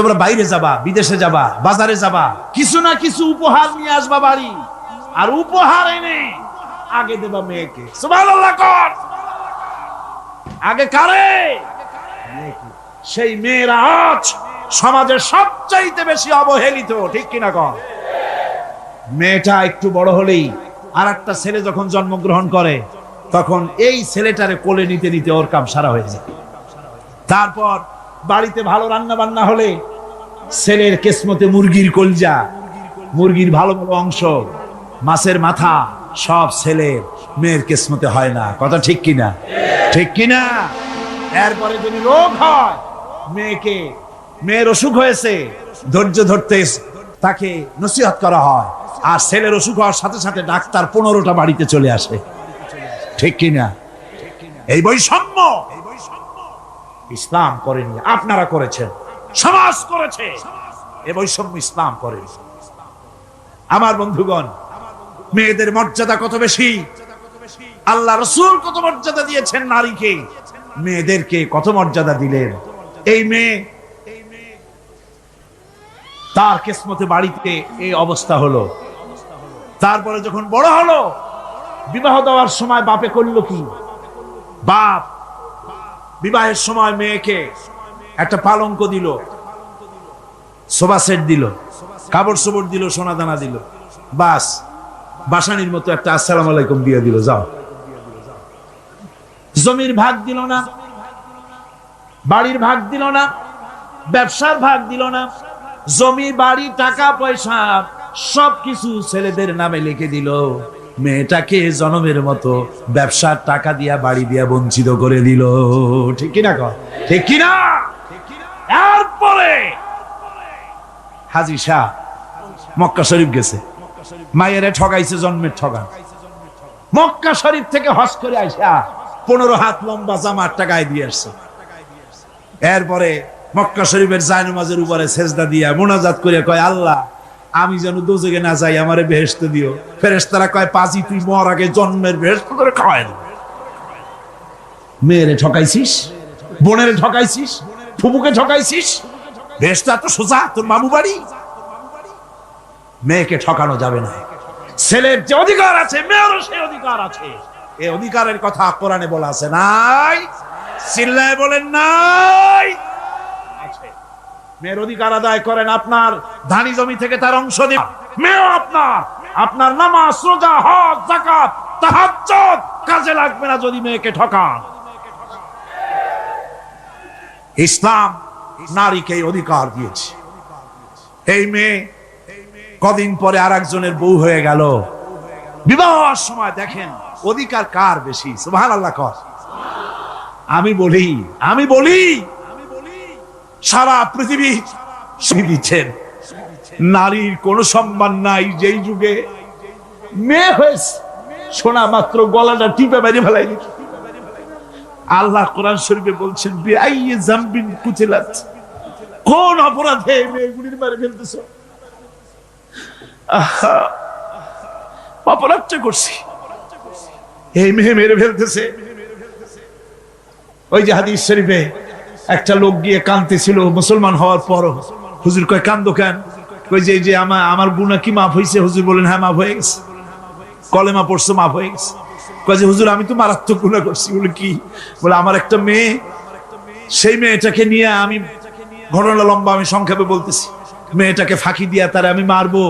তোমরা বাইরে যাবা, বিদেশে যাবা, বাজারে যাবা, কিছু না কিছু উপহার নিয়ে আসবা বাড়ি, আর উপহার এনে আগে দেবা মেয়েকে। সুবহানাল্লাহ কর। আগে কারে? সেই মেয়েরা আজ সমাজের সবচাইতে বেশি অবহেলিত, ঠিক কিনা কর? মেয়েটা একটু বড় হলেই আর একটা ছেলে যখন জন্মগ্রহণ করে, তখন এই ছেলেটারে কোলে নিতে নিতে ওর কাম সারা হয়ে যায়। তারপর বাড়িতে ভালো রান্না বান্না হলে ছেলের কিসমতে মুরগির কলজা, মুরগির ভালো ভালো অংশ, মাছের মাথা সব ছেলের, মেয়ের কিসমতে হয় না। কথা ঠিক কিনা? ঠিক কিনা? এরপরে যদি রোগ হয়, মেয়ের অসুখ হয়েছে, ধৈর্য ধরতে তাকে নসিহত করা হয়, আর ছেলের অসুখ হওয়ার সাথে সাথে ডাক্তার 15টা বাড়িতে চলে আসে। ঠিক কিনা? এই বৈষম্য ইসলাম করেনি, আপনারা করেছেন, সমাজ করেছে। এই বৈষম্য ইসলাম করে। আমার বন্ধুগণ, মেয়েদের মর্যাদা কত বেশি, আল্লাহ রাসূল কত মর্যাদা দিয়েছেন নারীকে, মেয়েদেরকে কত মর্যাদা দিলেন। এই মেয়ে, তার কিসমতে বাড়িতে এই অবস্থা হলো। তারপরে যখন বড় হলো, বিবাহ দেওয়ার সময় বাপে করলো কি? বাপ বিবাহের সময় মেয়েকে একটা পালঙ্ক দিল, সোফা সেট দিল, কাপড় চোপড় দিল, সোনা দানা দিল, বাস বাসানির মতো একটা আসসালামু আলাইকুম দিয়ে দিল, যাও। জমির ভাগ দিল না, বাড়ির ভাগ দিল না, ব্যবসার ভাগ দিল না, জমি বাড়ি টাকা পয়সা সবকিছু ছেলেদের নামে লিখে দিল। মেয়েটাকে জনমের মতো ব্যবসার টাকা দিয়া, বাড়ি দিয়া বঞ্চিত করে দিল। ঠিক কিনা কর? ঠিক কিনা? এরপরে হাজী শাহ মক্কা শরীফ গেছে, মায়েরে ঠগাইছে, জন্মের ঠগান। মক্কা শরীফ থেকে হজ করে আইসা 15 হাত লম্বা জামা একটা গায়ে দিয়ে আসছে। এরপরে মক্কা শরীফের জায়নামাজের উপরে সেজদা দিয়া মোনাজাত করে কয়, আল্লাহ আমি যেন দোজখে না যাই, আমারে বেহেশত দিও। ফেরেশতারা কয়, পাজি তুই মর আগে জন্মের বেহেশত করে খাওয়ায় দেব। মেয়েরে ঠকাইছিস, বোনের ঠকাইছিস, ফুফুকে ঠকাইছিস, বেহেশত এত সোজা তোর মামু বাড়ি? মেয়েকে ঠকানো যাবে না। ছেলের যে অধিকার আছে, মেয়েরও সেই অধিকার আছে। এই অধিকারের কথা কোরআনে বলা আছে, নাই? চিল্লায় বলেন নাই? মেয়ের অধিকার আদায় করেন, আপনার ধানি জমি থেকে তার অংশ দিন। মেয়েও আপনার নামাজ, রোজা, হজ, যাকাত, তাহাজ্জুদ কাজে লাগবে না যদি মেয়েকে ঠকান। ইসলাম নারীকে এই অধিকার দিয়েছে। এই মেয়ে কদিন পরে আরেকজনের বউ হয়ে গেল। বিবাহ হওয়ার সময় দেখেন অধিকার কার বেশি? সুবহানাল্লাহ কর। আমি বলি সারা পৃথিবী দিচ্ছেন, নারীর কোনো সম্মান নাই। যেই যুগে মেয়ে হয়েছে, শোনা মাত্র গলাটা টিপে বাইরে ফেলাই। আল্লাহ কোরআন শরীফে বলছেন, বিআইয়ি যামবিন কুতিলাত, কোন অপরাধে মেয়েগুলির মারে ফেলতেছ? অপরাধটা করছি, এই মেয়ে মেরে ফেলতেছে। ওই যে হাদিস শরীফে একটা লোক গিয়ে কাঁদতেছিল মুসলমান হওয়ার পরও। হুজুর কয়, কান্দো কেন? কই যে আমার গুনাহ কি মাফ হয়েছে? হুজুর বলেন, হ্যাঁ মাফ হয়ে গেছে, কলেমা পড়ছো, মাফ হয়ে গেছে। কয় যে হুজুর আমি তো মারাত্মক গুনাহ করছি। বলে কি? বলে আমার একটা মেয়ে, সেই মেয়েটাকে নিয়ে আমি, ঘটনা লম্বা, আমি সংক্ষেপে বলতেছি, মেয়েটাকে ফাঁকি দিয়া তারে আমি মারবো,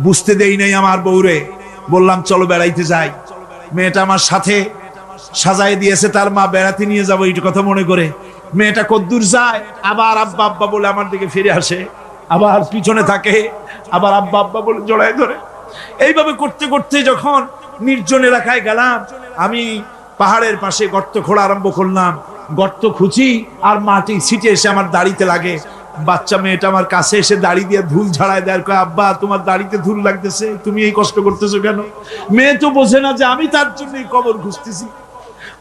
বুঝতে দেই নাই আমার বউরে। বললাম চলো বেড়াইতে যাই। মেয়েটা আমার সাথে সাজায় দিয়েছে, তার মা বেড়াতে নিয়ে যাবো এই কথা মনে করে। মেয়েটা কদ্দূর যায়, আবার আব্বা আব্বা বলে আমার দিকে ফিরে আসে, আবার পিছনে থাকে, আবার আব্বা আব্বা বলে জড়ায় ধরে। এইভাবে করতে করতে যখন নির্জন এলাকায় গেলাম, আমি পাহাড়ের পাশে গর্ত খোঁড়া আরম্ভ করলাম। গর্ত খুঁজি আর মাটি ছিটে এসে আমার দাড়িতে লাগে। বাচ্চা মেয়েটা আমার কাছে এসে দাড়ি দিয়ে ধুল ঝাড়ায় দেয়, কয় আব্বা তোমার দাড়িতে ধুল লাগতেছে, তুমি এই কষ্ট করতেছো কেন? মেয়ে তো বোঝে না যে আমি তার জন্য কবর খুঁজতেছি।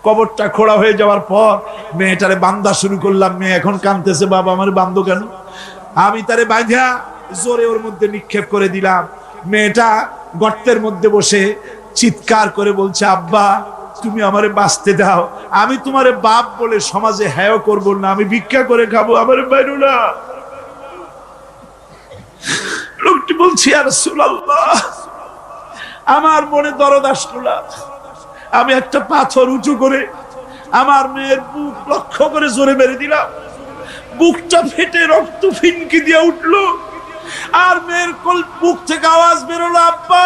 কবরটা খোঁড়া হয়ে যাওয়ার পর মেয়েটারে বান্ধা শুরু করলাম। মেয়ে এখন কাঁদতেছে, বাবা আমার বান্ধো কেন? আমি তারে বাঁধা জোরে ওর মধ্যে নিক্ষেপ করে দিলাম। মেয়েটা গর্তের মধ্যে বসে চিৎকার করে বলছে, আব্বা তুমি আমারে বাঁচতে দাও, আমি তোমারে বাপ বলে সমাজে হেয় করবো না, আমি ভিক্ষা করে খাবো, আমারে বাইরো না। বলছি ইয়া রাসূলুল্লাহ, আমার মনে দরদ আসলো না। আমি একটা পাথর উঁচু করে আমার মেয়ের বুক লক্ষ্য করে জোরে মেরে দিলাম। বুকটা ফেটে রক্ত ফিনকি দিয়ে উঠলো, আর মেয়ের বুক থেকে আওয়াজ বেরোলো, আব্বা।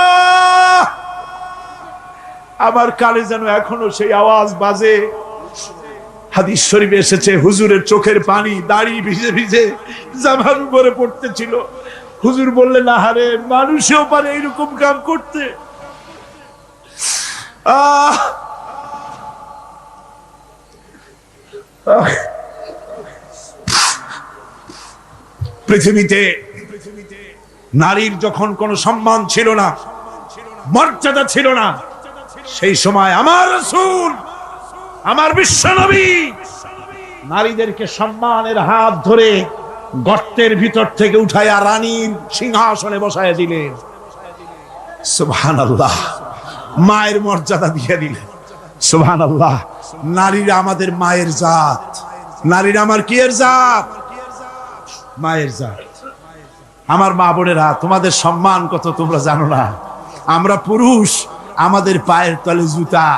আমার কানে যেন এখনো সেই আওয়াজ বাজে। হাদিস শরীফে এসেছে, হুজুরের চোখের পানি দাড়ি ভিজে ভিজে জামার উপরে পড়তেছিল। হুজুর বললেন, আহারে, মানুষেও পারে এইরকম কাম করতে। পৃথিবীতে নারীর যখন কোনো সম্মান ছিল না, মর্যাদা ছিল না, সেই সময় আমার রাসূল, আমার বিশ্বনবী নারীদেরকে সম্মানের হাত ধরে গর্তের ভিতর থেকে উঠাইয়া রানীর সিংহাসনে বসাইয়া দিলেন। সুবহানাল্লাহ, মায়ের মর্যাদা দিয়ে দিলেন। সুবহানাল্লাহ, নারীরা আমাদের মায়ের জাত। নারীরা আমার কি এর জাত? মায়ের জাত। আমার মা বোনেরা, তোমাদের সম্মান কত তোমরা জানো না। আমরা পুরুষ, আমাদের পায়ের তলে জুতা,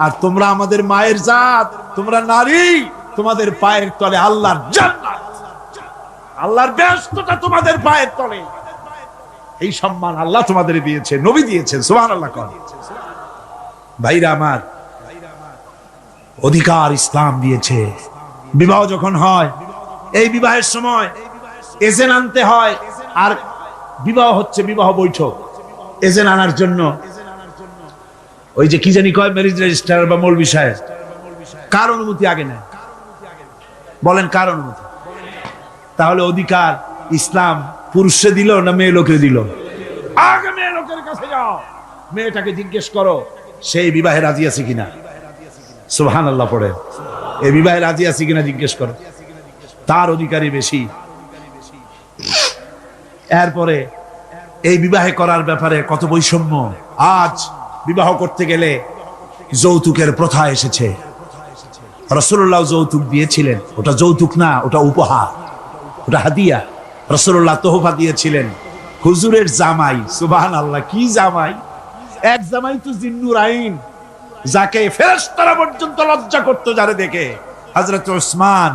আর তোমরা আমাদের মায়ের জাত। তোমরা নারী, তোমাদের পায়ের তলে আল্লাহর জান্নাত, আল্লাহর বেহেশতটা তোমাদের পায়ের তলে। এই সম্মান আল্লাহ তোমাদের দিয়েছে, নবী দিয়েছেন। সুবহানাল্লাহ। ভাইরা আমার, অধিকার ইসলাম দিয়েছে। বিবাহ যখন হয়, এই বিবাহের সময় এজেন্ট আনতে হয়। আর বিবাহ হচ্ছে বিবাহ বৈঠক। এজেন্ট আনার জন্য ওই যে কি জানি কয়, ম্যারেজ রেজিস্ট্রার বা মৌলবি সাহেব, কার অনুমতি আগে নেয়? বলেন, কার অনুমতি? তাহলে অধিকার ইসলাম পুরুষে দিল না মেয়ে লোকে দিল? আগে মেয়ে লোকের কাছে যাও, মেয়েটাকে জিজ্ঞেস করো সেই বিবাহে রাজি আছে কিনা। সুবহানাল্লাহ পড়ে, এই বিবাহে রাজি আছে কিনা জিজ্ঞেস করো, তার অধিকারই বেশি। এরপরে এই বিবাহে করার ব্যাপারে কত বৈষম্য। আজ বিবাহ করতে গেলে যৌতুকের প্রথা এসেছে। রাসূলুল্লাহ যৌতুক দিয়েছিলেন, ওটা যৌতুক না, ওটা উপহার, ওটা হাদিয়া। রাসূলুল্লাহ তোহফা দিয়েছিলেন হুজুরের জামাই। সুবহানাল্লাহ, কি জামাই! এক জামাই তো জিন্নুর আইন, যাকে ফেরেশতারা পর্যন্ত লজ্জা করত যারে দেখে, হযরত উসমান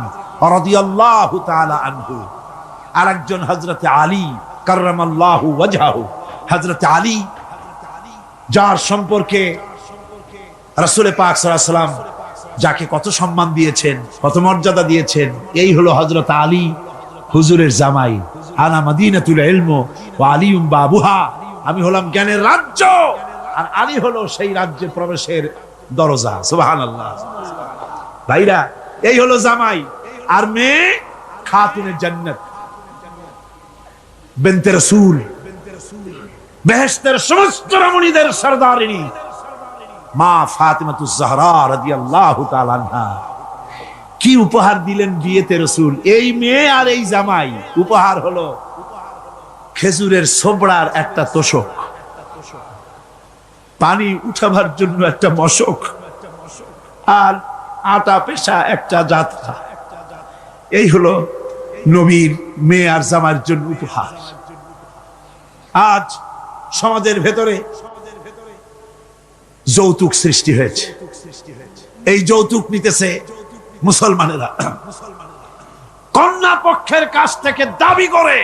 রাদিয়াল্লাহু তাআলা আনহু। আরেকজন হযরত আলী কাররামাল্লাহু ওয়াজহাহু। হযরত আলী, যার সম্পর্কে রাসূল পাক সাল্লাল্লাহু আলাইহি ওয়াসাল্লাম যাকে কত সম্মান দিয়েছেন, কত মর্যাদা দিয়েছেন, এই হলো হযরত আলী হুজুরের জামাই। আনা মাদিনাতুল ইলম ওয়া আলিউম বাবুহা। আমি হলাম জ্ঞানের রাজ্য, আর আলী হলো সেই রাজ্যে প্রবেশের দরজা। সুবহানাল্লাহ। ভাইরা, এই হলো জামাই। আর মেয়ে খাতুনে জান্নাত, বিনতে রাসূল, বেহেশতের সমস্ত রমণীদের সরদারিনী মা ফাতিমাতুজ জাহরা রাদিয়াল্লাহু তাআলা আনহা। কি উপহার দিলেন বিয়েতে রাসূল! এই মেয়ে আর এই জামাই। উপহার হলো খেজুরের ছোবড়ার একটা তোশক, পানি উঠাবার জন্য একটা মশক, আর আটা পেশা একটা যাত্রা। এই হলো নবীর মেয়ে আর জামাইয়ের জন্য উপহার। আজ সমাজের ভেতরে যৌতুক সৃষ্টি হয়েছে। এই যৌতুক নিতেছে মুসলমানেরা। কন্যা পক্ষের কাছ থেকে দাবি করে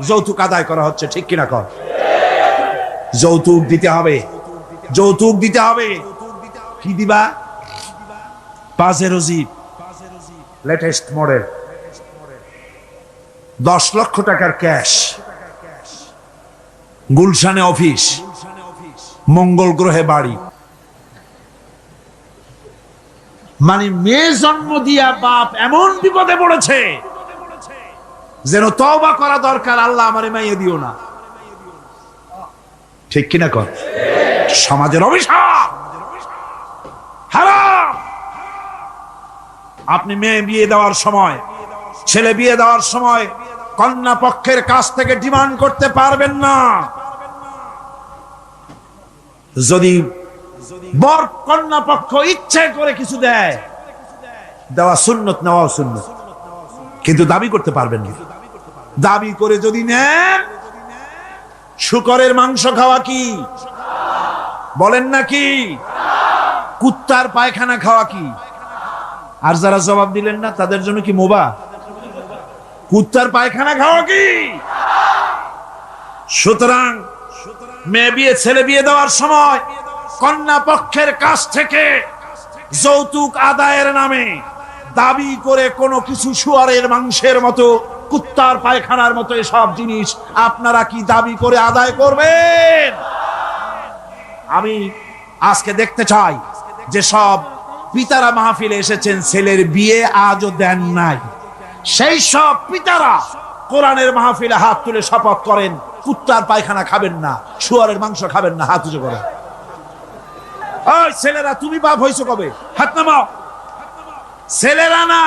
যৌতুক আদায় করা হচ্ছে। ঠিক কিনা কর? যৌতুক দিতে হবে, যৌতুক দিতে হবে। কি দিবা? পাজেরো জিপ, লেটেস্ট মডেল, 10 লক্ষ টাকার ক্যাশ, গুলশানে অফিস, মঙ্গল গ্রহে বাড়ি। মানে মেয়ে জন্ম দিয়া বাপ এমন বিপদে পড়েছে যেন তওবা করা দরকার, আল্লাহ আমারে মাইয়ে দিও না। ঠিক কিনা কর? সমাজের অভিশাপ, হারাম। আপনি মেয়ে বিয়ে দেওয়ার সময়, ছেলে বিয়ে দেওয়ার সময় কন্যা পক্ষের কাছ থেকে ডিমান্ড করতে পারবেন না। যদি বর কন্যা পক্ষ ইচ্ছে করে কিছু দেয়, দেওয়া সুন্নত, নেওয়া সুন্নত, কিন্তু দাবি করতে পারবেন না। দাবি করে যদি নেন শুকরের মাংস খাওয়া কি? বলেন নাকি? কুত্তার পায়খানা খাওয়া কি? আর যারা জবাব দিলেন না তাদের জন্য কি মুবাহ? কুত্তার পায়খানা খাওয়া কি? সুতরাং মেয়ে বিয়ে ছেলে বিয়ে দেওয়ার সময় কন্যা পক্ষের কাছ থেকে যৌতুক আদায়ের নামে দাবি করে কোনো কিছু শুয়ারের মাংসের মতো, কুত্তার পায়খানার মতো এসব জিনিস আপনারা কি দাবি করে আদায় করবেন? আমি আজকে দেখতে চাই যে সব পিতারা মাহফিলে এসেছেন, ছেলের বিয়ে আজও দেন নাই, সেই সব পিতারা কোরআনের মাহফিলে হাত তুলে শপথ করেন কুত্তার পায়খানা খাবেন না, শুয়ারের মাংস খাবেন না। হাত উঁচু করেন। ওই ছেলেরা, তুমি বাপ হইছো কবে? হাত নামাও। ছেলেরা না,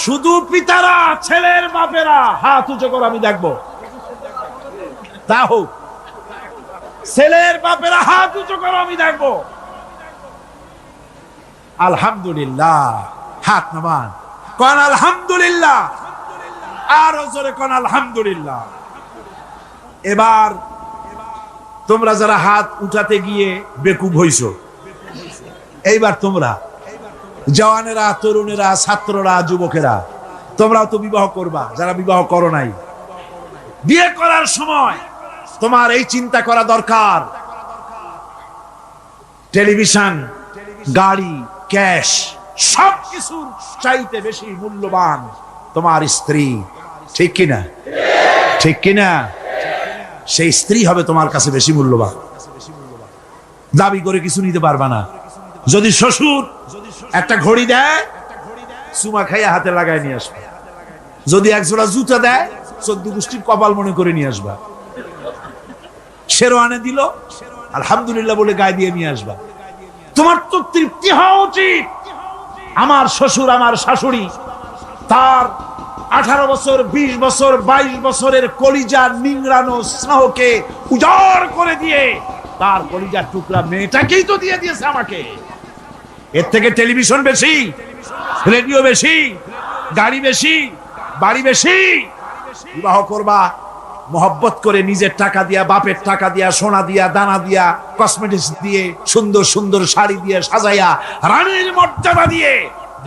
শুধু পিতারা, ছেলের বাপেরা হাত উঁচু করো, আমি দেখবো। তা হোক, ছেলের বাপেরা হাত উঁচু করো, আমি দেখবো। আলহামদুলিল্লাহ, হাত নামান, কোন আলহামদুলিল্লাহ, আরো জোরে কোন আলহামদুলিল্লাহ। এবার তোমরা যারা হাত উঠাতে গিয়ে বেকুব হইছো, এইবার তোমরা জওয়ানেরা, তরুণেরা, ছাত্ররা, যুবকেরা, তোমরাও তো বিবাহ করবা। যারা বিবাহ করো নাই, বিয়ে করার সময় তোমার এই চিন্তা করা দরকার, টেলিভিশন, গাড়ি, ক্যাশ, সবকিছুর চাইতে বেশি মূল্যবান তোমার স্ত্রী। ঠিক কিনা? ঠিক কিনা? সেই স্ত্রী হবে তোমার কাছে বেশি মূল্যবান। দাবি করে কিছু নিতে পারবা না। যদি শ্বশুর একটা ঘড়ি দেয়, চুমা খাইয়া হাতে লাগায় নিয়ে আসবা। যদি এক জোড়া জুতা দেয়, 14 গোষ্ঠীর কপাল মনে করে নিয়ে আসবা। শেরওয়ানে দিল, আলহামদুলিল্লাহ বলে গায়ে দিয়ে নিয়ে আসবা। তোমার তো তৃপ্তি হওয়া উচিত। আমার শ্বশুর, আমার শাশুড়ি, তার 18 বছর, 20 বছর, 22 বছরের কলিজার নিংড়ানো স্নেহকে উজাড় করে দিয়ে তার কলিজার টুকরা মেয়েটাকেই তো দিয়ে দিয়েছে আমাকে। এর থেকে টেলিভিশন বেশি, রেডিও বেশি, গাড়ি বেশি, বাড়ি বেশি? বিবাহ করবা মহব্বত করে, নিজের টাকা দিয়া, বাপের টাকা দিয়া, সোনা দিয়া, দানা দিয়া, কসমেটিক্স দিয়ে, সুন্দর সুন্দর শাড়ি দিয়ে সাজাইয়া, রানীর মর্যাদা দিয়ে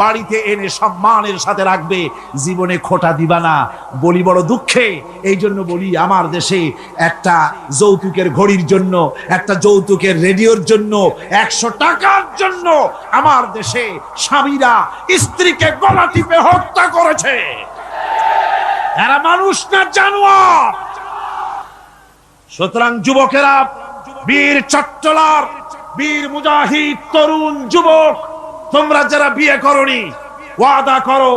বাড়িতে এনে সম্মানের সাথে রাখবে। জীবনে খোটা দিবা না। বলি বড় দুঃখে, এই জন্য বলি, আমার দেশে একটা যৌতুকের ঘড়ির জন্য, একটা যৌতুকের রেডিওর জন্য, 100 টাকার জন্য আমার দেশে স্বামীরা স্ত্রীকে গলা টিপে হত্যা করেছে। এরা মানুষ না জানোয়ার। সুতরাং যুবকেরা, বীর চট্টলার, বীর মুজাহিদ, তরুণ যুবক, তোমরা যারা বিয়ে করনি, ওয়াদা করো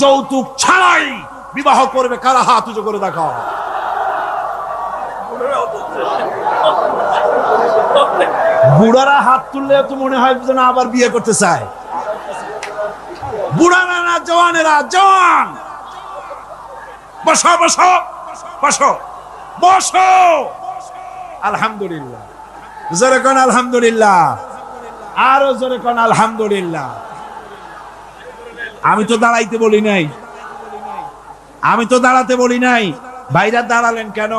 যৌতুক ছাড়াই বিবাহ করবে। কারা হাত উঁচু করে দেখাও। বুড়ারা হাত তুললে তো মনে হয় যেন আবার বিয়ে করতে চায়। বুড়ারা না, জওয়ানেরা, জওয়ান, বসো বসো বসো বসো। আলহামদুলিল্লাহ, জোরে কোন আলহামদুলিল্লাহ, আরো জোরে কোন আলহামদুলিল্লাহ। আমি তো দাঁড়াইতে বলি নাই, আমি তো দাঁড়াতে বলি নাই। ভাইরা দাঁড়ালেন কেন?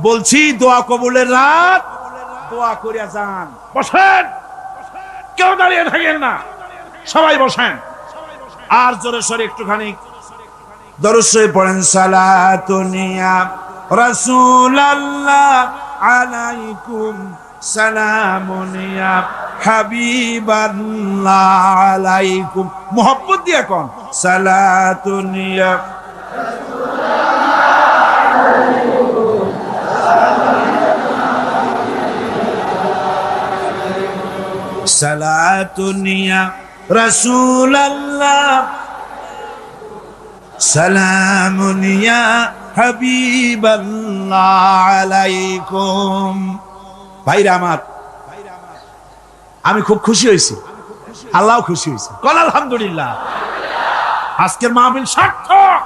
বলছি দোয়া কবুলের রাত, দোয়া করিয়া যান। বসেন, কেউ দাঁড়িয়ে থাকেন না, সবাই বসেন। আর জোরে সরে একটুখানি দরুদ শরীফ পড়েন। সালাতুনিয়া রাসূলুল্লাহ আলাইকুম, সালামুনিয়া হাবিবাল্লাহ আলাইকুম। মোহব্বত দিয়া কোন সালাতুনিয়া সালাতুনিয়া রাসূলুল্লাহ, সালামুনিয়া হাবিবাল্লাহ আলাইকুম। ভাইরা আমার, আমি খুব খুশি হয়েছি, আল্লাহ খুশি হয়েছে। কল আলহামদুলিল্লাহ। আজকের মাহফিল সার্থক।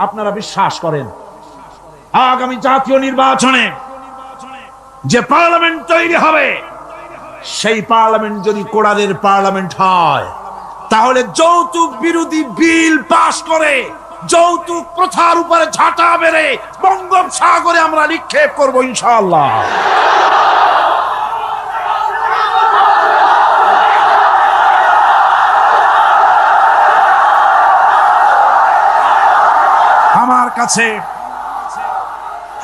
আপনারা বিশ্বাস করেন, আগামী জাতীয় নির্বাচনে যে পার্লামেন্ট তৈরি হবে, সেই পার্লামেন্ট যদি কোরআনের পার্লামেন্ট হয়, তাহলে যৌতুক বিরোধী বিল পাশ করে যৌতুক প্রথার উপরে ঝাঁটা বেড়ে বঙ্গোপসাগরে আমরা নিক্ষেপ করবো ইনশাআল্লাহ।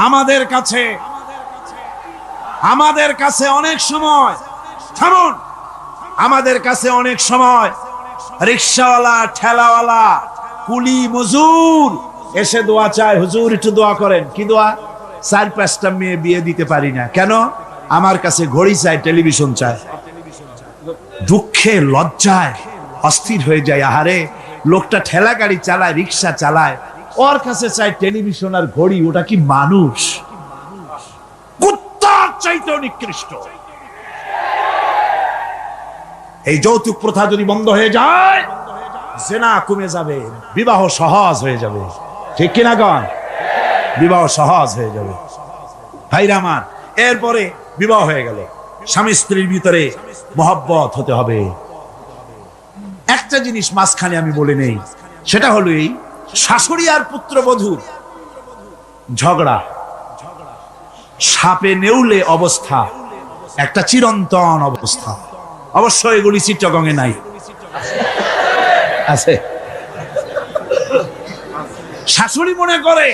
আমাদের কাছে অনেক সময় থামুন, আমাদের কাছে অনেক সময় রিকশাওয়ালা, ঠেলাওয়ালা, কুলি, মজুর এসে দোয়া চায়, হুজুর একটু দোয়া করেন। কি দোয়া? 4-5টা মেয়ে বিয়ে দিতে পারি না, কেন? আমার কাছে ঘড়ি চাই, টেলিভিশন চাই। দুঃখে লজ্জায় অস্থির হয়ে যায়। আহারে, লোকটা ঠেলা গাড়ি চালায়, রিক্সা চালায়, ওর কাছে চাই টেলিভিশন আর ঘড়ি। ওটা কি মানুষ? কুত্তার চাইতেও নিকৃষ্ট। এই যৌতুক প্রথা যদি বন্ধ হয়ে যায়, জেনা কমে যাবে, বিবাহ সহজ হয়ে যাবে। ঠিক কিনা কন? বিবাহ সহজ হয়ে যাবে। ভাইরা আমার, এরপরে বিবাহ হয়ে গেল, স্বামী স্ত্রীর ভিতরে মহব্বত হতে হবে। একটা জিনিস মাঝখানে আমি বলে নেই, সেটা হলো এই শাশুড়ি আর পুত্রবধূর ঝগড়া, সাপে নেউলে অবস্থা, একটা চিরন্তন অবস্থা। অবশ্য এগুলি চিত্তগঙ্গে নাই, আছে। শাশুড়ি মনে করে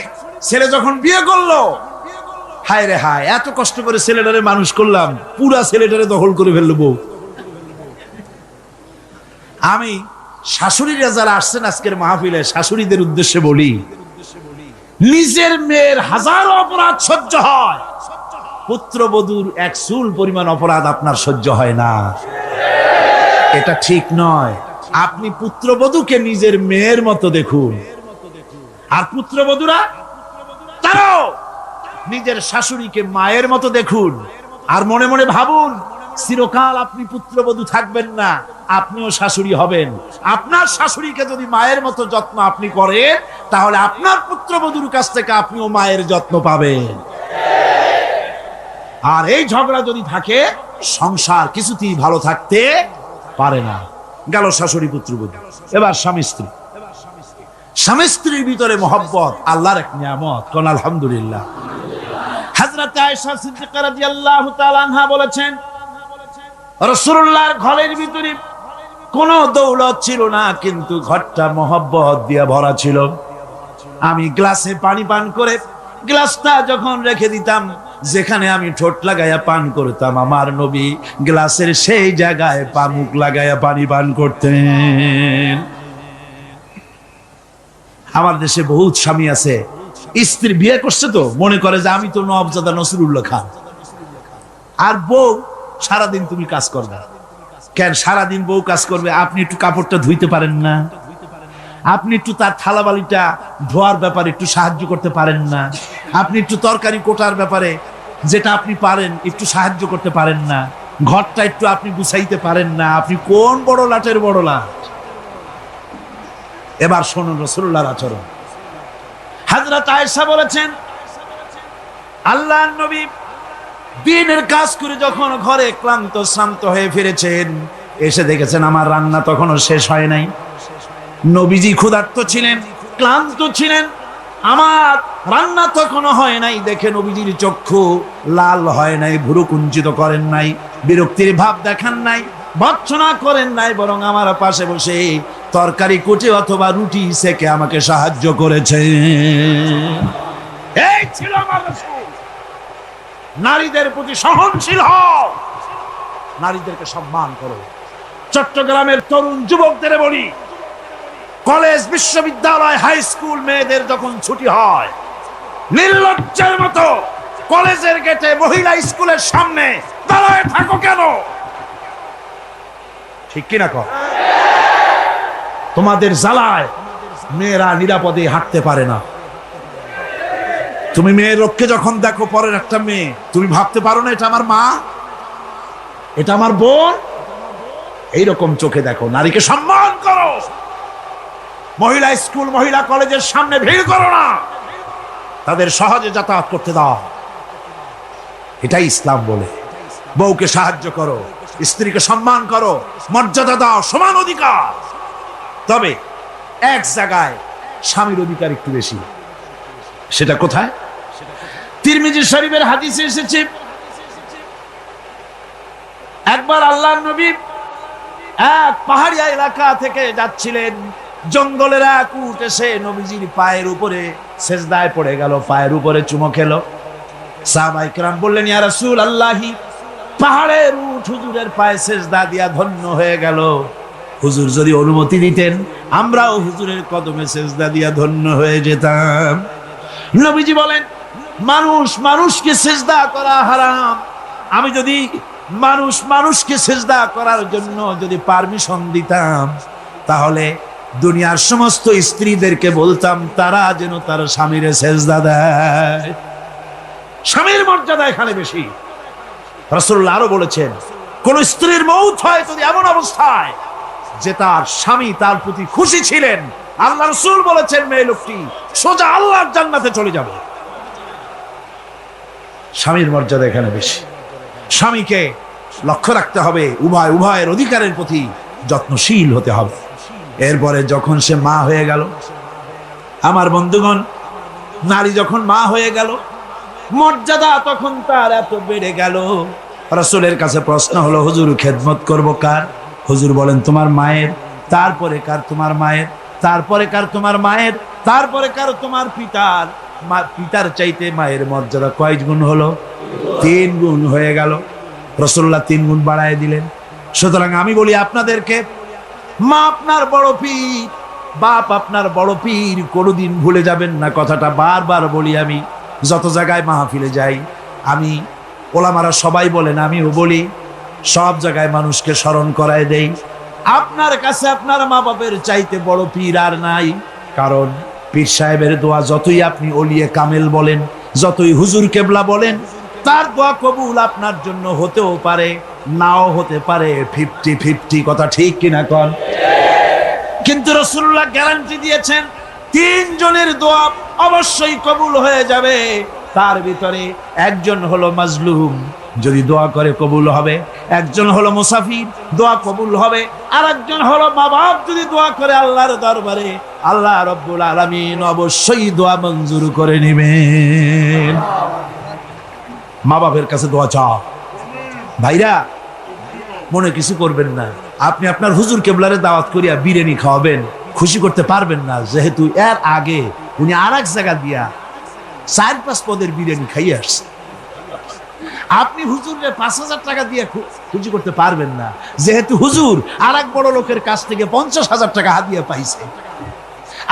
ছেলে যখন বিয়ে করলো, হায় রে হায়, এত কষ্ট করে ছেলেটারে মানুষ করলাম, পুরা ছেলেটারে দখল করে ফেললো বউ। আমি শাশুড়িরা যারা আসছেন আজকের মাহফিলে, শাশুড়িদের উদ্দেশ্যে বলি, নিজের মেয়ের হাজারো অপরাধ সহ্য হয়, পুত্রবধূর এক চুল পরিমাণ অপরাধ আপনার সহ্য হয় না। এটা ঠিক নয়। আপনি পুত্রবধূকে নিজের মেয়ের মতো দেখুন, আর পুত্রবধূরা তারাও নিজের শাশুড়িকে মায়ের মতো দেখুন। আর মনে মনে ভাবুন, চিরকাল আপনি পুত্রবধূ থাকবেন না, আপনিও শাশুড়ি হবেন। আপনার শাশুড়িকে যদি মায়ের মতো যত্ন আপনি করেন, তাহলে আপনার পুত্রবধূর কাছ থেকে আপনিও মায়ের যত্ন পাবেন। আর এই ঝগড়া যদি থাকে, সংসার কিছুতেই ভালো থাকতে পারে না। গেল শাশুড়ি পুত্রবধূ, এবার স্বামী স্ত্রী। স্বামী স্ত্রীর ভিতরে মহব্বত আল্লাহর এক নিয়ামত, কোন আলহামদুলিল্লাহ। হযরত আয়েশা সিদ্দিকা রাদিয়াল্লাহু তাআলা আনহা বলেছেন, রাসূলুল্লাহর ঘরের ভিতরে কোনো দৌলত ছিল না, কিন্তু ঘরটা মহব্বত দিয়ে ভরা ছিল। আমি গ্লাসে পানি পান করে গ্লাসটা যখন রেখে দিতাম, যেখানে আমি ঠোঁট লাগাইয়া পান করতাম, আমার নবী গ্লাসের সেই জায়গায় পা মুখ লাগাইয়া পানি পান করতেন। আমার দেশে বহুত স্বামী আছে, স্ত্রী বিয়ে করছে তো মনে করে যে আমি তো নওয়াবজাদা নসরুল্লাহ খান, আর বউ সারাদিন তুমি কাজ করবে। কেন সারাদিন বউ কাজ করবে? আপনি একটু কাপড়টা ধুইতে পারেন না? আপনি একটু তার থালাবালিটা ধোয়ার ব্যাপারে একটু সাহায্য করতে পারেন না? আপনি একটু তরকারি কোটার ব্যাপারে যেটা আপনি পারেন একটু সাহায্য করতে পারেন না? ঘরটা একটু আপনি গুছাইতে পারেন না? আপনি কোন বড় লাটের বড় লাট? এবার শুনুন রাসূলুল্লাহর আচরণ। হযরত আয়েশা বলেছেন, আল্লাহর নবী দিনের কাজ করে যখন ঘরে ক্লান্ত শ্রান্ত হয়ে ফিরেছেন, এসে দেখেছেন আমার রান্না তখনও শেষ হয় নাই। নবীজি ক্ষুধার্ত ছিলেন, ক্লান্ত ছিলেন, আমার রান্না তখনও হয় নাই দেখে নবীজির চক্ষু লাল হয় নাই, ভুরু কুঞ্চিত করেন নাই, বিরক্তির ভাব দেখান নাই, ভর্ৎসনা করেন নাই, বরং আমার পাশে বসে তরকারি কুটে অথবা রুটি সেকে আমাকে সাহায্য করেছে। এই ছিল আমার রাসূল। নারীদের প্রতি সহনশীল হও, নারীদেরকে সম্মান করো। চট্টগ্রামের তরুণ যুবকদের বলি, কলেজ, বিশ্ববিদ্যালয়, হাই স্কুল মেয়েদের যখন ছুটি হয়, নির্লজ্জের মতো কলেজের গেটে মহিলা স্কুলের সামনে দাঁড়ায় থাকো কেন? ঠিক কিনা কর? তোমাদের জ্বালায় মেয়েরা নিরাপদে হাঁটতে পারে না। তুমি মেয়ের রক্ষে যখন দেখো পরের একটা মেয়ে, তুমি ভাবতে পারো না এটা আমার মা, এটা আমার বোন? এইরকম চোখে দেখো। নারীকে সম্মান করো। মহিলা স্কুল, মহিলা কলেজের সামনে ভিড় করো না, তাদের সহজে যাতায়াত করতে দাও। এটাই ইসলাম বলে। বউকে সাহায্য করো, স্ত্রীকে সম্মান করো, মর্যাদা দাও, সমান অধিকার। তবে এক জায়গায় স্বামীর অধিকার একটু বেশি। সেটা কোথায়? তিরমিজি শরীফের হাদিসে এসেছে, একবার আল্লাহর নবী এক পাহাড়িয়া এলাকা থেকে যাচ্ছিলেন, জঙ্গলের এক উট এসে নবীজির পায়ের উপরে সেজদায় পড়ে গেল, পায়ের উপরে চুমো খেলো। সাহাবায়ে কেরাম বললেন, ইয়া রাসূলুল্লাহি, পাহাড়ের উট হুজুরের পায়ে সেজদা দিয়া ধন্য হয়ে গেল, হুজুর যদি অনুমতি দিতেন আমরাও হুজুরের কদমে সেজদা দিয়া ধন্য হয়ে যেতাম। নবীজি বলেন, মানুষ মানুষকে সেজদা করা হারাম। আমি যদি মানুষকে সেজদা করার জন্য যদি পারমিশন দিতাম, তাহলে দুনিয়ার সমস্ত স্ত্রীদেরকে বলতাম তারা যেন তার স্বামীর সেজদা দেয়। স্বামীর মর্যাদা এখানে বেশি। রাসূলুল্লাহ আরো বলেছেন, কোন স্ত্রীর মৌত হয় যদি এমন অবস্থায় যে তার স্বামী তার প্রতি খুশি ছিলেন, আল্লাহ রাসূল বলেছেন মেয়ে লোকটি সোজা আল্লাহর জান্নাতে চলে যাবে। স্বামীর মর্যাদা এখানে বেশি। স্বামীকে লক্ষ্য রাখতে হবে, উভয়ের অধিকারের প্রতি যত্নশীল হতে হবে। এরপরে যখন সে মা হয়ে গেল, আমার বন্ধুগণ, নারী যখন মা হয়ে গেল, মর্যাদা তখন তার এত বেড়ে গেল। রাসূলের কাছে প্রশ্ন হলো, হুজুর খেদমত করব কার? হুজুর বলেন, তোমার মায়ের, তারপরে কার? তোমার মায়ের, তারপরে কার? তোমার মায়ের, তারপরে কার? তোমার পিতার। পিতার চাইতে মায়ের মর্যাদা কয় গুণ হলো? 3 গুণ হয়ে গেল। রাসূলুল্লাহ 3 গুণ বাড়ায় দিলেন। সুতরাং আমি বলি আপনাদেরকে, মা আপনার বড় পীর, বাপ আপনার বড় পীর, কোনোদিন ভুলে যাবেন না। কথাটা বারবার বলি আমি, যত জায়গায় মাহফিলে যাই, আমি ওলামারা সবাই বলেন, আমিও বলি, সব জায়গায় মানুষকে স্মরণ করায় দেই, আপনার কাছে আপনার মা বাপের চাইতে বড় পীর আর নাই। কারণ পীর সাহেবের দোয়া যতই আপনি ওলিয়ে কামেল বলেন, যতই হুজুর কেবলা বলেন, তার দোয়া কবুল আপনার জন্য হতেও পারে, নাও হতে পারে, 50-50। কথা ঠিক কিনা কন? কিন্তু রাসূলুল্লাহ গ্যারান্টি দিয়েছেন 3 জনের দোয়া অবশ্যই কবুল হয়ে যাবে। তার ভিতরে একজন হলো মাজলুম, যদি দোয়া করে কবুল হবে। একজন হলো মুসাফির, দোয়া কবুল হবে। আর একজন হলো মা বাপ, যদি দোয়া করে আল্লাহর দরবারে, আল্লাহ রব্বুল আলামিন অবশ্যই দোয়া মঞ্জুর করে নেবেন। মা বাপের কাছে দোয়া চাও। ভাইরা, মনে কিছু করবেন না, আপনি আপনার হুজুর কেবলারে দাওয়াত করিয়া বিরিয়ানি খাওয়াবেন, খুশি করতে পারবেন না, যেহেতু এর আগে উনি আর এক জায়গা দিয়া 4-5 পদের বিরিয়ানি খাইয়ে আসছে। আপনি হুজুরের 5,000 টাকা দিয়ে খুশি করতে পারবেন না, যেহেতু হুজুর আর এক বড় লোকের কাছ থেকে 50,000 টাকা হাদিয়া পাইছে।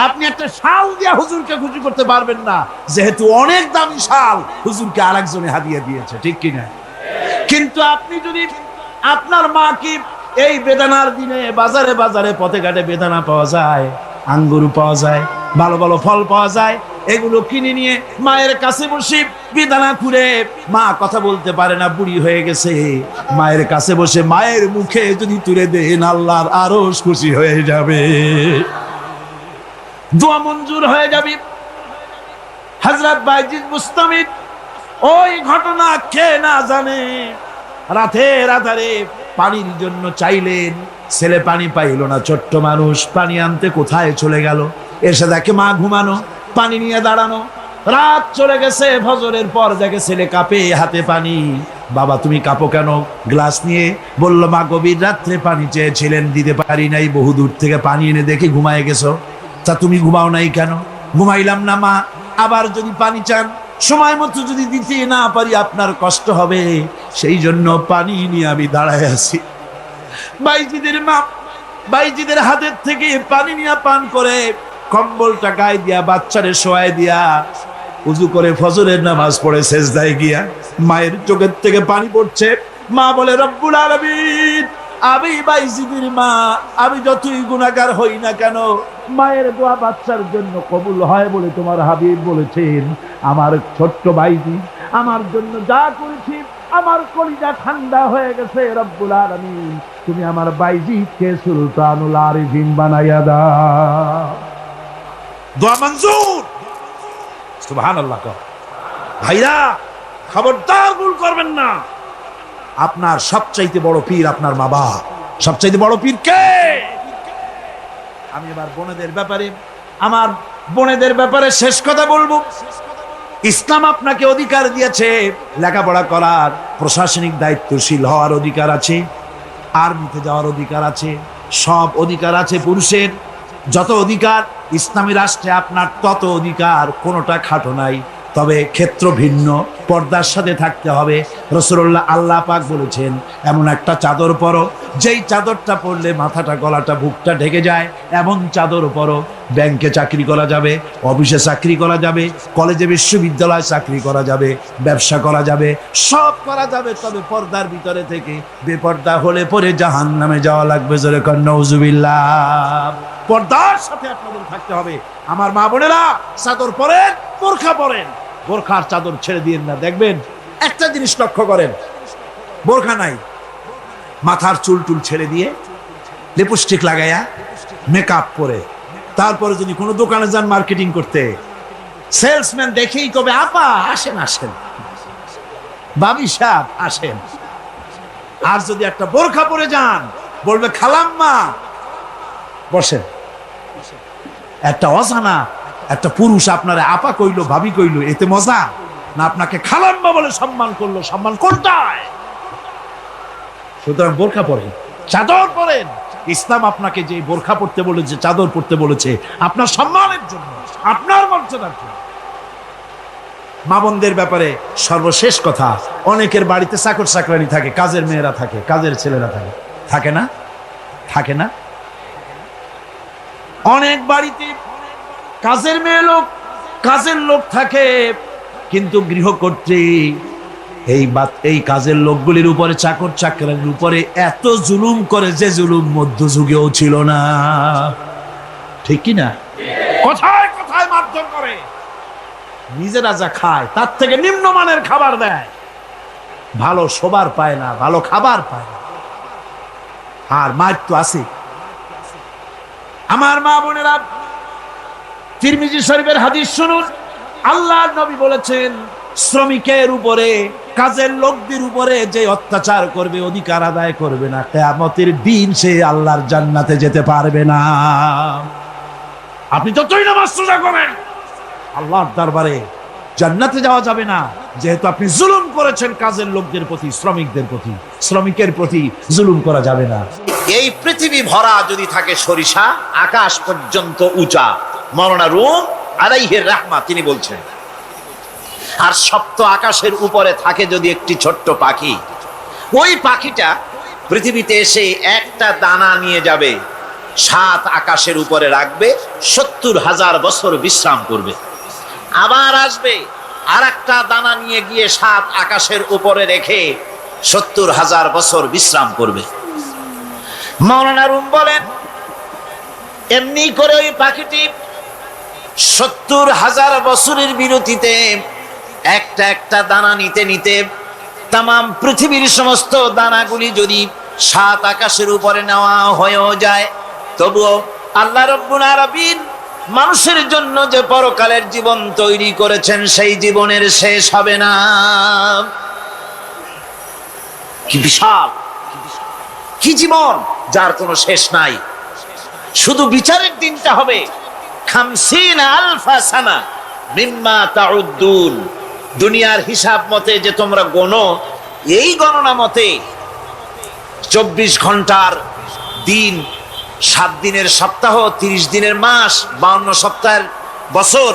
আপনি একটা শাল দিয়া হুজুরকে খুশি করতে পারবেন না, যেহেতু অনেক দামি শাল হুজুরকে আরেকজনে হাদিয়া দিয়েছে। ঠিক কিনা? কিন্তু আপনি যদি আপনার মাকে, এই বেদানার দিনে বাজারে বাজারে পথে ঘাটে বেদানা পাওয়া যায়, আঙ্গুর পাওয়া যায়, ভালো ভালো ফল পাওয়া যায়, এগুলো কিনে নিয়ে মায়ের কাছে বসে বেদানা খুঁড়ে, মা কথা বলতে পারে না, বুড়ি হয়ে গেছে, মায়ের কাছে বসে মায়ের মুখে যদি তুলে দেন, আল্লাহর আরশ খুশি হয়ে যাবে, দোয়া মঞ্জুর হয়ে যাবে। হযরত বাইজিদ বুস্তামি ওই ঘটনা কে না জানে, রাতের আধারে পানির জন্য চাইলেন, ছেলে পানি পাইল না, ছোট্ট মানুষ, পানি আনতে কোথায় চলে গেল, এসে দেখে মা ঘুমানো, পানি নিয়ে দাঁড়ানো। রাত চলে গেছে, ফজরের পর দেখে ছেলে কাঁপে, হাতে পানি। বাবা তুমি কাঁপো কেন? গ্লাস নিয়ে বলল, মা গভীর রাত্রে পানি চেয়েছিলেন, দিতে পারি নাই, বহু দূর থেকে পানি এনে দেখে ঘুমায় গেছো। তা তুমি ঘুমাও নাই কেন? ঘুমাইলাম না মা, আবার যদি পানি চান সময় মতো যদি দিতে না পারি আপনার কষ্ট হবে, সেই জন্য পানি নিয়ে আমি দাঁড়ায় আছি। বাইজিদের মা বাইজিদের হাতের থেকে পানি নিয়ে পান করে, কম্বলটা গায়ে দিয়া বাচ্চারে শোয়ায় দিয়া উযু করে ফজরের নামাজ পড়ে সেজদায় গিয়া মায়ের চোখের থেকে পানি পড়ছে। মা বলে, রব্বুল আলামিন, আমি বাইজিদের মা, আমি যতই গুনাহগার হই না কেন, মায়ের দোয়া বাচ্চার জন্য কবুল হয় বলে তোমার হাবিব বলেছেন। আমার ছোট্ট বাইজি আমার জন্য যা করেছি, আমার কলিজা ঠান্ডা হয়ে গেছে। রব্বুল আলামিন, তুমি আমার বাইজিকে সুলতানুল আরিফিন বানাইয়া দাও। দোয়া মঞ্জুর। সুবহানাল্লাহ। ভাইরা, খবরদার ভুল করবেন না। আপনার সবচাইতে বড় পীর আপনার মা বাপ। সবচাইতে বড় পীর কে? আমি এবার বোনেদের ব্যাপারে, আমার বোনেদের ব্যাপারে শেষ কথা বলবো, ইসলাম আপনাকে অধিকার দিয়েছে লেখাপড়া করার, প্রশাসনিক দায়িত্বশীল হওয়ার অধিকার আছে, আর্মিতে যাওয়ার অধিকার আছে, সব অধিকার আছে পুরুষের। যত অধিকার ইসলামী রাষ্ট্রে আপনার তত অধিকার, কোনোটা খাটো নাই। তবে ক্ষেত্র ভিন্ন, পর্দার সাথে থাকতে হবে। রাসূলুল্লাহ আল্লাহ পাক বলেছেন এমন একটা চাদর পরো যেই চাদরটা পরলে মাথাটা গলাটা বুকটা ঢেকে যায়, এমন চাদর পরো। ব্যাংকে চাকরি করা যাবে, অফিসে চাকরি করা যাবে, কলেজে বিশ্ববিদ্যালয়ে চাকরি করা যাবে, ব্যবসা করা যাবে, সব করা যাবে, তবে পর্দার ভিতরে থেকে। বেপর্দা হলে পরে জাহান্নামে যাওয়া লাগবে। জোরে কর নাউজুবিল্লাহ। পর্দার সাথে আপনাদের থাকতে হবে। আমার মা বোনেরা, চাদর পরেন, বোরখা পরেন, বোরখার চাদর ছেড়ে দিয়েন না। দেখবেন একটা জিনিস লক্ষ্য করেন, বোরখা নাই, মাথার চুল টুল ছেড়ে দিয়ে লিপস্টিক লাগাইয়া মেকআপ করে, তারপরে যদি কোনো দোকানে যান মার্কেটিং করতে, সেলসম্যান দেখেই কবে আপা আসেন আসেন, বাবি সাহেব আসেন। আর যদি একটা বোরখা পরে যান বলবে খালাম্মা বসেন। একটা অজানা একটা পুরুষ আপনার আপা কইলো, ভাবি কইলো, এতে মজা না আপনাকে খালাম্মা বলে সম্মান করলো? সম্মান কোনটায়? সুতরাং বোরখা পরেন, চাদর পরেন। ইসলাম আপনাকে যে বোরখা পড়তে বলেছে, চাদর পড়তে বলেছে, আপনার সম্মানের জন্য, আপনার মর্যাদার জন্য। মা বোনদের ব্যাপারে সর্বশেষ কথা, অনেকের বাড়িতে চাকর চাকরানি থাকে, কাজের মেয়েরা থাকে, কাজের ছেলেরা থাকে, থাকে না? থাকে না? অনেক বাড়িতে কাজের মেয়ে লোক, কাজের লোক থাকে, কিন্তু গৃহকর্ত্রী এই কাজের লোকগুলির উপরে, চাকর চাকরানির উপরে এত জুলুম করে যে জুলুম মধ্যযুগেও ছিল না। ঠিক কি না? কোথায় কোথায় মারধর করে, নিজেরা যা খায় তার থেকে নিম্নমানের খাবার দেয়, ভালো শোবার পায় না, ভালো খাবার পায় না। আর মার তো আছে। আমার মা বোনেরা, তিরমিজি শরীফের হাদিস শুনুন। আল্লাহর নবী বলেছেন, শ্রমিকের উপরে, কাজের লোকদের উপরে যে অত্যাচার করবে, অধিকার আদায় করবে না, কিয়ামতের দিন সে আল্লাহর জান্নাতে যেতে পারবে না। আপনি যতই নামাজ রোজা করেন, আল্লাহর দরবারে জান্নাতে যাওয়া যাবে না, যেহেতু আপনি জুলুম করেছেন কাজের লোকদের প্রতি, শ্রমিকদের প্রতি। শ্রমিকের প্রতি জুলুম করা যাবে না। এই পৃথিবী ভরা যদি থাকে সরিষা, আকাশ পর্যন্ত উঁচা, মওলানা রুম আলাইহির রাহমা তিনি বলছেন, আর সপ্ত আকাশের উপরে থাকে যদি একটি ছোট্ট পাখি, ওই পাখিটা পৃথিবীতে এসে একটা দানা নিয়ে যাবে, 7 আকাশের উপরে রাখবে, 70,000 বছর বিশ্রাম করবে, আবার আসবে আর একটা দানা নিয়ে গিয়ে 7 আকাশের উপরে রেখে 70,000 বছর বিশ্রাম করবে। মাওলানা রুম বলেন, এমনি করে ওই পাখিটি 70,000 বছরের বিরতিতে একটা একটা দানা নিতে নিতে তামাম পৃথিবীর সমস্ত দানাগুলি যদি 7 আকাশের উপরে নেওয়া হয়েও যায়, তবুও আল্লাহ রব্বুল আলামিন মানুষের জন্য যে পরকালের জীবন তৈরি করেছেন, সেই জীবনের শেষ হবে না। কি বিশাল, কি জীবন যার কোনো শেষ নাই। শুধু বিচারের দিনটা হবে 50,000 সানা মিম্মা তাউদ্দুন। দুনিয়ার হিসাব মতে যে তোমরা গণো, এই গণনা মতে 24 ঘন্টার দিন, 7 দিনের সপ্তাহ, 30 দিনের মাস, 52 সপ্তাহের বছর,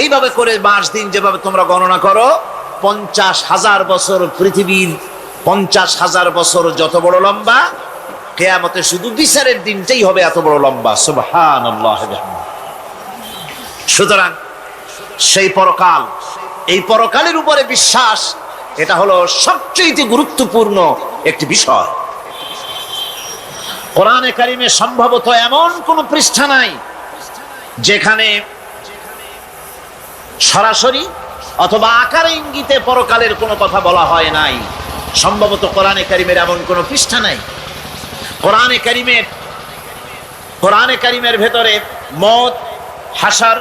এইভাবে করে মাস দিন যেভাবে তোমরা গণনা করো, 50,000 বছর পৃথিবীর, 50,000 বছর যত বড় লম্বা, কিয়ামতে শুধু বিচারের দিনটাই হবে এত বড় লম্বা। সুবহানাল্লাহ। সুতরাং সেই পরকাল, এই পরকালের উপরে বিশ্বাস, এটা হলো সবচেয়ে গুরুত্বপূর্ণ একটি বিষয়। কোরআনে কারিমে সম্ভবত এমন কোন পৃষ্ঠা নাই যেখানে সরাসরি অথবা আকারে ইঙ্গিতে পরকালের কোনো কথা বলা হয় নাই। সম্ভবত কোরআনে কারিমের এমন কোন পৃষ্ঠা নাই। কোরআনে কারিমের ভেতরে মওত, হাসর,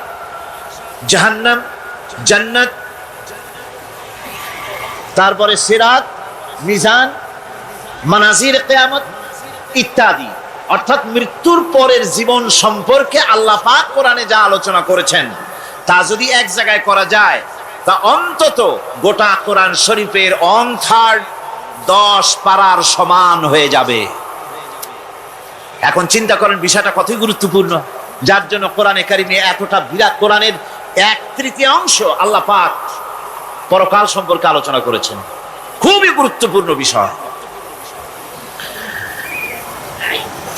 জাহান্নাম, জান্নাত, তারপরে সিরাত, মিজান, মানাজির কিয়ামত ইত্যাদি অর্থাৎ মৃত্যুর পরের জীবন সম্পর্কে আল্লাহ পাক কোরআনে যা আলোচনা করেছেন তা যদি এক জায়গায় করা যায় তা অন্তত গোটা কোরআন শরীফের 1/3 10 পারার সমান হয়ে যাবে। এখন চিন্তা করেন বিষয়টা কতই গুরুত্বপূর্ণ, যার জন্য কোরআনে কারিমে এতটা বিরাট, কোরআনের 1/3 আল্লাহ পাক পরকাল সম্পর্কে আলোচনা করেছেন। খুবই গুরুত্বপূর্ণ বিষয়।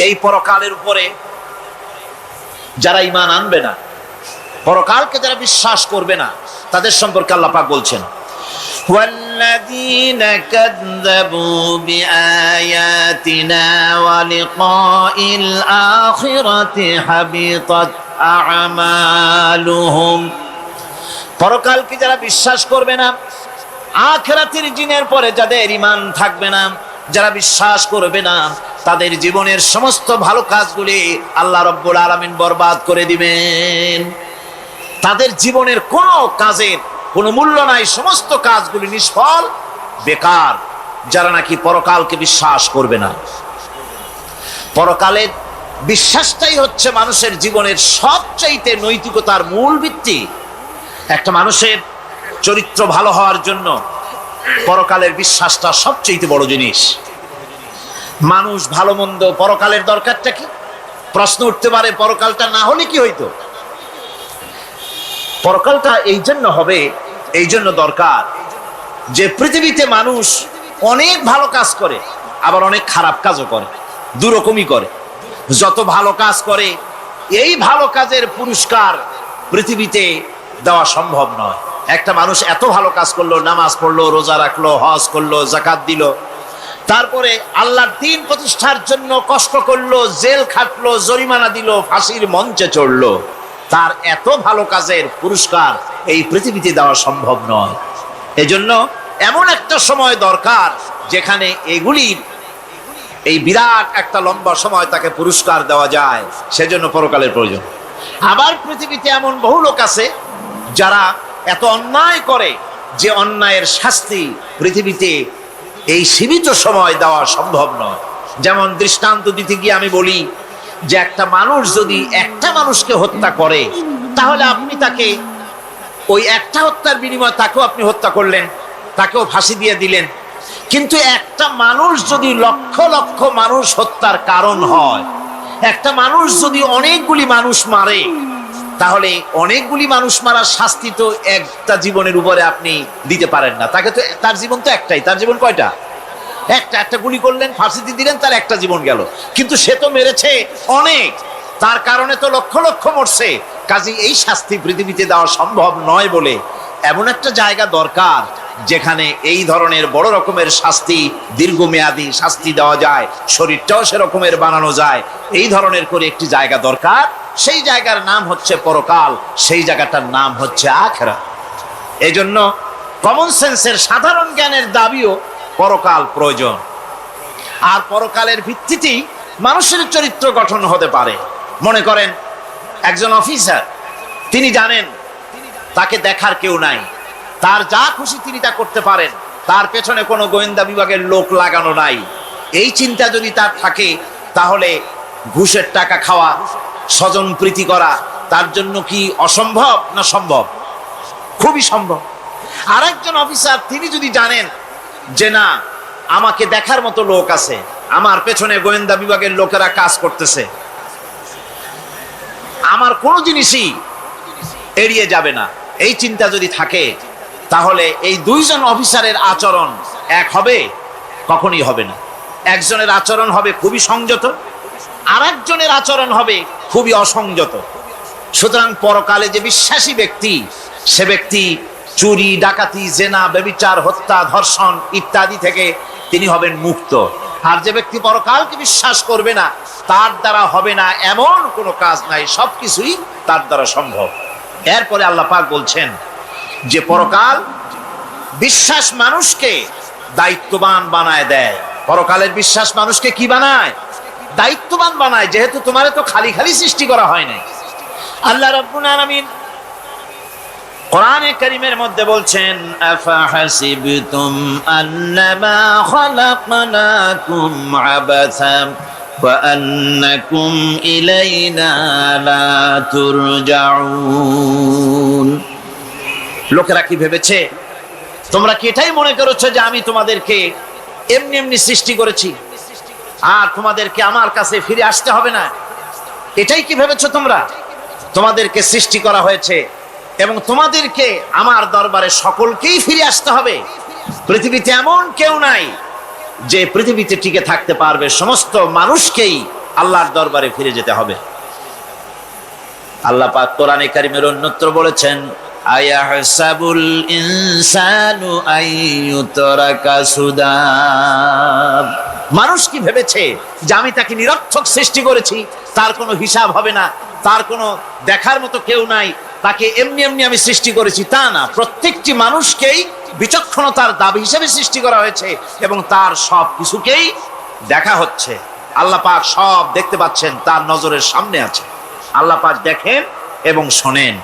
এই পরকালের উপরে যারা ঈমান আনবে না, পরকালকে যারা বিশ্বাস করবে না, তাদের সম্পর্কে আল্লাহ পাক বলছেন والذين كذبوا بآياتنا ولقاء الآخرة حبطت أعمالهم। পরকালকে যারা বিশ্বাস করবে না, আখিরাতের দিনের পরে যাদের ঈমান থাকবে না, যারা বিশ্বাস করবে না, তাদের জীবনের সমস্ত ভালো কাজগুলি আল্লাহ রাব্বুল আলামিন বরবাদ করে দিবেন। তাদের জীবনের কোনো কাজের কোনো মূল্য নাই, সমস্ত কাজগুলি নিষ্ফল, বেকার, যারা নাকি পরকালকে বিশ্বাস করবে না। পরকালের বিশ্বাসটাই হচ্ছে মানুষের জীবনের সবচাইতে নৈতিকতার মূল ভিত্তি। একটা মানুষের চরিত্র ভালো হওয়ার জন্য পরকালের বিশ্বাসটা সবচাইতে বড় জিনিস। মানুষ ভালো মন্দ, পরকালের দরকারটা কি? প্রশ্ন উঠতে পারে, পরকালটা না হলে কি হইতো? পরকালটা এই জন্য হবে, এই জন্য দরকার যে পৃথিবীতে মানুষ অনেক ভালো কাজ করে, আবার অনেক খারাপ কাজও করে, দুরকমই করে। যত ভালো কাজ করে এই ভালো কাজের পুরস্কার পৃথিবীতে দেওয়া সম্ভব নয়। একটা মানুষ এত ভালো কাজ করলো, নামাজ পড়লো, রোজা রাখলো, হজ করলো, যাকাত দিল, তারপরে আল্লাহর দ্বীন প্রতিষ্ঠার জন্য কষ্ট করলো, জেল খাটলো, জরিমানা দিল, ফাঁসির মঞ্চে চড়লো, তার এত ভালো কাজের পুরস্কার এই পৃথিবীতে দেওয়া সম্ভব নয়। এজন্য এমন একটা সময় দরকার যেখানে এগুলির এই বিরাট একটা লম্বা সময় তাকে পুরস্কার দেওয়া যায়, সেজন্য পরকালের প্রয়োজন। আবার পৃথিবীতে এমন বহু লোক আছে যারা এত অন্যায় করে যে অন্যায়ের শাস্তি পৃথিবীতে এই সীমিত সময় দেওয়া সম্ভব নয়। যেমন দৃষ্টান্ত দিতে গিয়ে আমি বলি যে একটা মানুষ যদি একটা মানুষকে হত্যা করে, তাহলে আপনি তাকে ওই একটা হত্যার বিনিময়ে তাকেও আপনি হত্যা করলেন, তাকেও ফাঁসি দিয়ে দিলেন। কিন্তু একটা মানুষ যদি লক্ষ লক্ষ মানুষ হত্যার কারণ হয়, একটা মানুষ যদি অনেকগুলি মানুষ মারে, তাহলে অনেকগুলি মানুষ মারার শাস্তি তো একটা জীবনের উপরে আপনি দিতে পারেন না। তাকে তো, তার জীবন তো একটাই, তার জীবন কয়টা? একটা গুলি করলেন, ফাঁসি দিয়ে দিলেন, তার একটা জীবন গেল। কিন্তু সে তো মেরেছে অনেক, তার কারণে তো লক্ষ লক্ষ মরছে। কাজে এই শাস্তি পৃথিবীতে দেওয়া সম্ভব নয় বলে এমন একটা জায়গা দরকার যেখানে এই ধরনের বড় রকমের শাস্তি, দীর্ঘমেয়াদী শাস্তি দেওয়া যায়, শরীরটাও সেরকমের বানানো যায়, এই ধরনের করে একটি জায়গা দরকার। সেই জায়গার নাম হচ্ছে পরকাল, সেই জায়গাটার নাম হচ্ছে আখিরাত। এজন্য কমন সেন্সের, সাধারণ জ্ঞানের দাবিও পরকাল প্রয়োজন। আর পরকালের ভিত্তিতেই মানুষের চরিত্র গঠন হতে পারে। মনে করেন একজন অফিসার, তিনি জানেন তাকে দেখার কেউ নাই, তার যা খুশি তিনি তা করতে পারেন, তার পেছনে কোনো গোয়েন্দা বিভাগের লোক লাগানো নাই। এই চিন্তা যদি তার থাকে, তাহলে ঘুষের টাকা খাওয়া, স্বজন প্রীতি করা তার জন্য কি অসম্ভব না সম্ভব? খুবই সম্ভব। আরেকজন অফিসার, তিনি যদি জানেন যে না, আমাকে দেখার মতো লোক আছে, আমার পেছনে গোয়েন্দা বিভাগের লোকেরা কাজ করতেছে, আমার কোনো জিনিসই এড়িয়ে যাবে না, এই চিন্তা যদি থাকে, তাহলে এই দুইজন অফিসারের আচরণ এক হবে? কখনোই হবে না। একজনের আচরণ হবে খুবই সংযত, আরেকজনের আচরণ হবে খুবই অসংযত। সুতরাং পরকালে যে বিশ্বাসী ব্যক্তি, সে ব্যক্তি চুরি, ডাকাতি, জেনা, ব্যভিচার, হত্যা, ধর্ষণ ইত্যাদি থেকে তিনি হবেন মুক্ত। আর যে ব্যক্তি পরকালকে বিশ্বাস করবে না, তার দ্বারা হবে না এমন কোনো কাজ নাই, সবকিছুই তার দ্বারা সম্ভব। এরপরে আল্লাহ পাক বলছেন যে পরকাল বিশ্বাস মানুষকে দায়িত্ববান বানায় দেয়। পরকালের বিশ্বাস মানুষকে কি বানায়? দায়িত্ববান বানায়। যেহেতু তোমারে তো খালি খালি সৃষ্টি করা হয় নাই। আল্লাহ রাব্বুল আলামিন কোরআনে কারীমের মধ্যে বলছেন, আফাহাসিবতুম আন্নামা খালাকনাকুম আবাসা وأنكم إلينا لا ترجعون। লোকেরা কি ভেবেছে? তোমরা কি এটাই মনে করেছো যে আমি তোমাদেরকে এমনি এমনি সৃষ্টি করেছি আর তোমাদেরকে আমার কাছে ফিরে আসতে হবে না? এটাই কি ভেবেছো তোমরা? তোমাদেরকে সৃষ্টি করা হয়েছে এবং তোমাদেরকে আমার দরবারে সকলকেই ফিরে আসতে হবে। পৃথিবীতে এমন কেউ নাই যে পৃথিবীতে টিকে থাকতে পারবে, সমস্ত মানুষকেই আল্লাহর দরবারে ফিরে যেতে হবে। আল্লাহ পাক কোরআনে কারীমের অন্যত্র বলেছেন, আয়াহসাবুল ইনসানু আইয়ুতরাকা সুদা। মানুষ কি ভেবেছে যে আমি তাকে নিরর্থক সৃষ্টি করেছি, তার কোনো হিসাব হবে না, তার কোনো দেখার মতো কেউ নাই, তাকে এমনি এমনি আমি সৃষ্টি করেছি? তা না, প্রত্যেকটি মানুষকেই বিচক্ষণতার দাবি হিসেবে সৃষ্টি করা হয়েছে এবং তার সব কিছুকেই দেখা হচ্ছে। আল্লাহ পাক সব দেখতে পাচ্ছেন, তার নজরের সামনে আছে। আল্লাহ পাক দেখেন এবং শোনেন।